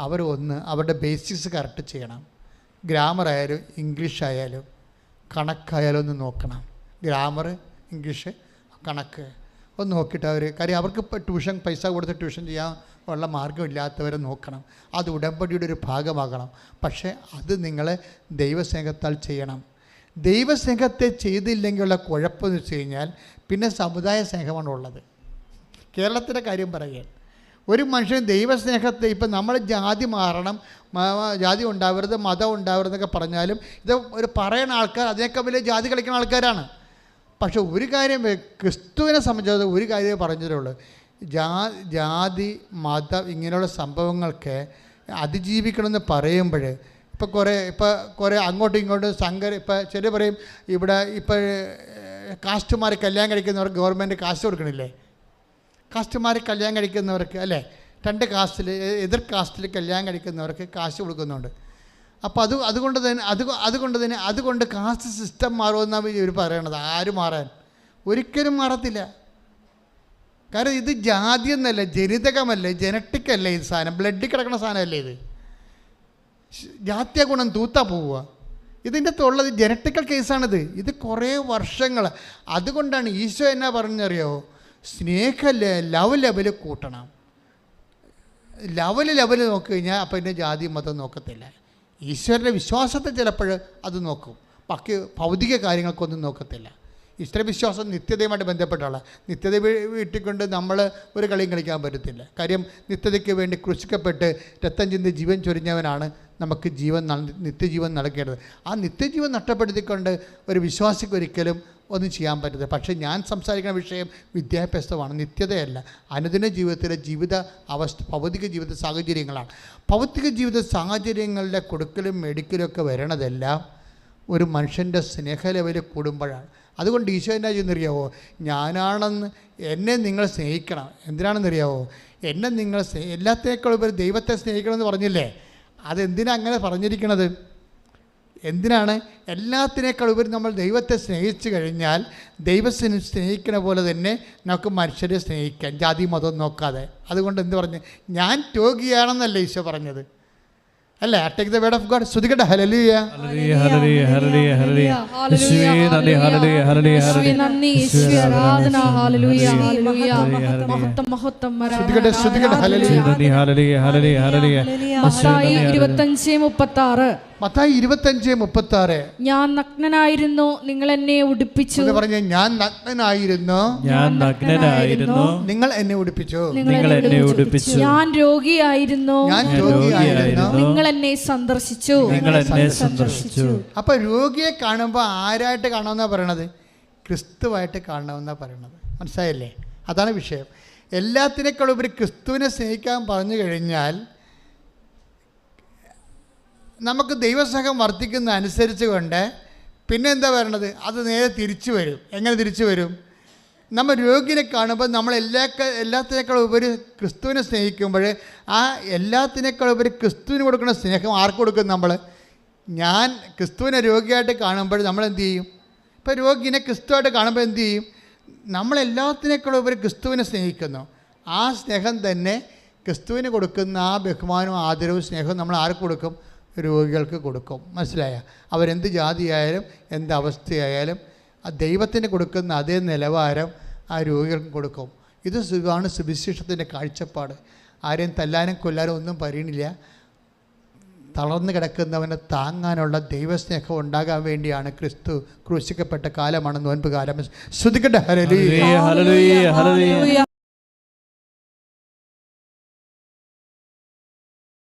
C: അവരുടെ ബേസിക്സ് കറക്റ്റ് ചെയ്യണം. ഗ്രാമർ ആയാലും ഇംഗ്ലീഷ് ആയാലും കണക്കായാലും ഒന്ന് നോക്കണം. ഗ്രാമർ, ഇംഗ്ലീഷ്, കണക്ക് ഒന്ന് നോക്കിയിട്ട് കാര്യം അവർക്ക് ഇപ്പോൾ ട്യൂഷൻ പൈസ കൊടുത്ത് ട്യൂഷൻ ചെയ്യാൻ ഉള്ള മാർഗ്ഗമില്ലാത്തവരെ നോക്കണം. അത് ഉടമ്പടിയുടെ ഒരു ഭാഗമാകണം. പക്ഷേ അത് നിങ്ങൾ ദൈവസ്നേഹത്താൽ ചെയ്യണം. ദൈവസ്നേഹത്തെ ചെയ്തില്ലെങ്കിലുള്ള കുഴപ്പമെന്ന് വെച്ച് കഴിഞ്ഞാൽ പിന്നെ സമുദായ സ്നേഹമാണ് ഉള്ളത്. കേരളത്തിൻ്റെ കാര്യം പറയുകയാണ്. ഒരു മനുഷ്യൻ ദൈവസ്നേഹത്തെ ഇപ്പം നമ്മൾ ജാതി മാറണം, ജാതി ഉണ്ടാവരുത്, മതം ഉണ്ടാവരുതെന്നൊക്കെ പറഞ്ഞാലും ഇത് ഒരു പറയുന്ന ആൾക്കാർ അതിനേക്കാൾ വലിയ ജാതി കളിക്കുന്ന ആൾക്കാരാണ്. പക്ഷെ ഒരു കാര്യം ക്രിസ്തുവിനെ സംബന്ധിച്ചത് ഒരു കാര്യമേ പറഞ്ഞിട്ടുള്ളൂ, ജാതി മതം ഇങ്ങനെയുള്ള സംഭവങ്ങൾക്ക് അതിജീവിക്കണമെന്ന് പറയുമ്പോൾ ഇപ്പോൾ കുറേ അങ്ങോട്ടും ഇങ്ങോട്ടും ഇപ്പം ചില പറയും ഇവിടെ ഇപ്പോൾ കാസ്റ്റുമാർ കല്യാണം കഴിക്കുന്നവർക്ക് ഗവൺമെൻറ് കാശ് കൊടുക്കണില്ലേ? കാസ്റ്റുമാർ കല്യാണം കഴിക്കുന്നവർക്ക് അല്ലേ, 2 കാസ്റ്റിൽ എതിർ കാസ്റ്റിൽ കല്യാണം കഴിക്കുന്നവർക്ക് കാശ് കൊടുക്കുന്നുണ്ട്. അപ്പോൾ അതുകൊണ്ട് കാസ്റ്റ് സിസ്റ്റം മാറുമെന്നാണ് ഇവർ പറയണത്. ആര് മാറാൻ? ഒരിക്കലും മാറത്തില്ല. കാരണം ഇത് ജാതി എന്നല്ല, ജനിതകമല്ലേ, ജനറ്റിക്കല്ലേ ഇത് സാധനം, ബ്ലഡിൽ കിടക്കുന്ന സാധനമല്ലേ ഇത്. ജാത്യ ഗുണം തൂത്താ പോവുക. ഇതിൻ്റെ അകത്തുള്ളത് ജനറ്റിക്കൽ കേസാണിത്. ഇത് കുറേ വർഷങ്ങൾ. അതുകൊണ്ടാണ് ഈശോ എന്നാ പറഞ്ഞറിയോ, ലവ് ലെവൽ കൂട്ടണം. ലെവൽ നോക്കി കഴിഞ്ഞാൽ അപ്പം പിന്നെ ജാതി മതം നോക്കത്തില്ല. ഈശ്വരൻ്റെ വിശ്വാസത്തെ ചിലപ്പോൾ അത് നോക്കും, ബാക്കി ഭൗതിക കാര്യങ്ങൾക്കൊന്നും നോക്കത്തില്ല. ഈശ്വരവിശ്വാസം നിത്യതയുമായിട്ട് ബന്ധപ്പെട്ടുള്ള നിത്യത വീട്ടിക്കൊണ്ട് നമ്മൾ ഒരു കളിയും കളിക്കാൻ പറ്റത്തില്ല. കാര്യം നിത്യതയ്ക്ക് വേണ്ടി ക്രൂശിക്കപ്പെട്ട് രക്തം ചിന്തി ജീവൻ ചൊരിഞ്ഞവനാണ് നമുക്ക് നിത്യജീവൻ നൽകേണ്ടത്. ആ നിത്യജീവൻ നഷ്ടപ്പെടുത്തിക്കൊണ്ട് ഒരു വിശ്വാസിക്ക് ഒരിക്കലും ഒന്നും ചെയ്യാൻ പറ്റത്തില്ല. പക്ഷേ ഞാൻ സംസാരിക്കുന്ന വിഷയം വിദ്യാഭ്യാസമാണ്, നിത്യതയല്ല. അനുദിന ജീവിതത്തിലെ ഭൗതിക ജീവിത സാഹചര്യങ്ങളാണ്. ഭൗതിക ജീവിത സാഹചര്യങ്ങളിലെ കൊടുക്കലും മേടിക്കലും ഒക്കെ വരണതെല്ലാം ഒരു മനുഷ്യൻ്റെ സ്നേഹ ലെവൽ കൂടുമ്പോഴാണ്. അതുകൊണ്ട് ഈശോ എന്നാ ചെയ്യുന്നറിയാവോ, ഞാനാണെന്ന് എന്നെ നിങ്ങൾ സ്നേഹിക്കണം. എന്തിനാണെന്നറിയാവോ, എന്നെ നിങ്ങൾ എല്ലാത്തേക്കാളും ഉപരി ദൈവത്തെ സ്നേഹിക്കണമെന്ന് പറഞ്ഞില്ലേ? അതെന്തിനാണ് അങ്ങനെ പറഞ്ഞിരിക്കണത്? എന്തിനാണ്? എല്ലാത്തിനേക്കാൾ ഉപരി നമ്മൾ ദൈവത്തെ സ്നേഹിച്ചു കഴിഞ്ഞാൽ ദൈവത്തിനെ സ്നേഹിക്കുന്ന പോലെ തന്നെ നമുക്ക് മനുഷ്യരെ സ്നേഹിക്കാം, ജാതി മതം നോക്കാതെ. അതുകൊണ്ട് എന്ത് പറഞ്ഞു, ഞാൻ രോഗിയാണെന്നല്ലേ ഈശോ പറഞ്ഞത് അല്ലേ? Take the word of God. സ്തുതിക്കട്ടെ. ഹല്ലേലൂയ
A: ഹല്ലേലൂയ ഹല്ലേലൂയ ഹല്ലേലൂയ യേശുവേ നന്ദി. ഹല്ലേലൂയ ഹല്ലേലൂയ
D: യേശുവേ നന്ദി, യേശുവേ ആരാധന. ഹല്ലേലൂയ ഹല്ലേലൂയ മഹത്വം
C: സ്തുതിക്കട്ടെ സ്തുതിക്കട്ടെ. ഹല്ലേലൂയ
A: നന്ദി. ഹല്ലേലൂയ ഹല്ലേലൂയ ഹല്ലേലൂയ.
D: മത്തായി 25:36.
C: മത്തായി 25:36.
D: ഞാൻ നഗ്നനായിരുന്നു, നിങ്ങൾ എന്നെ ഉടുപ്പിച്ചു.
C: പറഞ്ഞ ഞാൻ നഗ്നനായിരുന്നു, നിങ്ങൾ എന്നെ ഉടുപ്പിച്ചു.
D: ഞാൻ രോഗിയായിരുന്നു, നിങ്ങൾ എന്നെ സന്ദർശിച്ചു.
C: അപ്പൊ രോഗിയെ കാണുമ്പോൾ ആരായിട്ട് കാണണമെന്നാ പറയണത്? ക്രിസ്തുവായിട്ട് കാണണമെന്നാ പറയണത്. മനസ്സിലായില്ലേ? അതാണ് വിഷയം. എല്ലാത്തിനേക്കാളും ഉപരി ക്രിസ്തുവിനെ സ്നേഹിക്കാൻ പറഞ്ഞു കഴിഞ്ഞാൽ നമുക്ക് ദൈവസ്നേഹം വർദ്ധിക്കുന്ന അനുസരിച്ച് കൊണ്ട് പിന്നെ എന്താ പറയണത്, അത് നേരെ തിരിച്ചു വരും. എങ്ങനെ തിരിച്ചു വരും? നമ്മൾ രോഗിനെ കാണുമ്പോൾ നമ്മൾ എല്ലാത്തിനേക്കാളും ഉപരി ക്രിസ്തുവിനെ സ്നേഹിക്കുമ്പോൾ ആ എല്ലാത്തിനേക്കാളും ഉപരി ക്രിസ്തുവിന് കൊടുക്കുന്ന സ്നേഹം ആർക്ക് കൊടുക്കും? ഞാൻ ക്രിസ്തുവിനെ രോഗിയായിട്ട് കാണുമ്പോൾ നമ്മൾ എന്ത് ചെയ്യും? ഇപ്പോൾ രോഗിനെ ക്രിസ്തുവായിട്ട് കാണുമ്പോൾ എന്ത് ചെയ്യും? നമ്മളെല്ലാത്തിനേക്കാളും ഉപരി ക്രിസ്തുവിനെ സ്നേഹിക്കുന്നു. ആ സ്നേഹം തന്നെ ക്രിസ്തുവിന് കൊടുക്കുന്ന ആ ബഹുമാനവും ആദരവും സ്നേഹവും നമ്മൾ ആർക്ക് കൊടുക്കും? രോഗികൾക്ക് കൊടുക്കും. മനസ്സിലായ? അവരെന്ത് ജാതിയായാലും എന്ത് അവസ്ഥയായാലും ആ ദൈവത്തിന് കൊടുക്കുന്ന അതേ നിലവാരം ആ രോഗികൾക്ക് കൊടുക്കും. ഇത് സുഖമാണ് സുവിശേഷത്തിൻ്റെ കാഴ്ചപ്പാട്. ആരെയും തല്ലാനും കൊല്ലാനും ഒന്നും പറയണില്ല. തളർന്നു കിടക്കുന്നവനെ താങ്ങാനുള്ള ദൈവസ്നേഹം ഉണ്ടാകാൻ വേണ്ടിയാണ് ക്രിസ്തു ക്രൂശിക്കപ്പെട്ട കാലമാണ് നോൻപ് കാലം. ശ്രുതിക്കട്ടെ. ഹല്ലേലൂയ.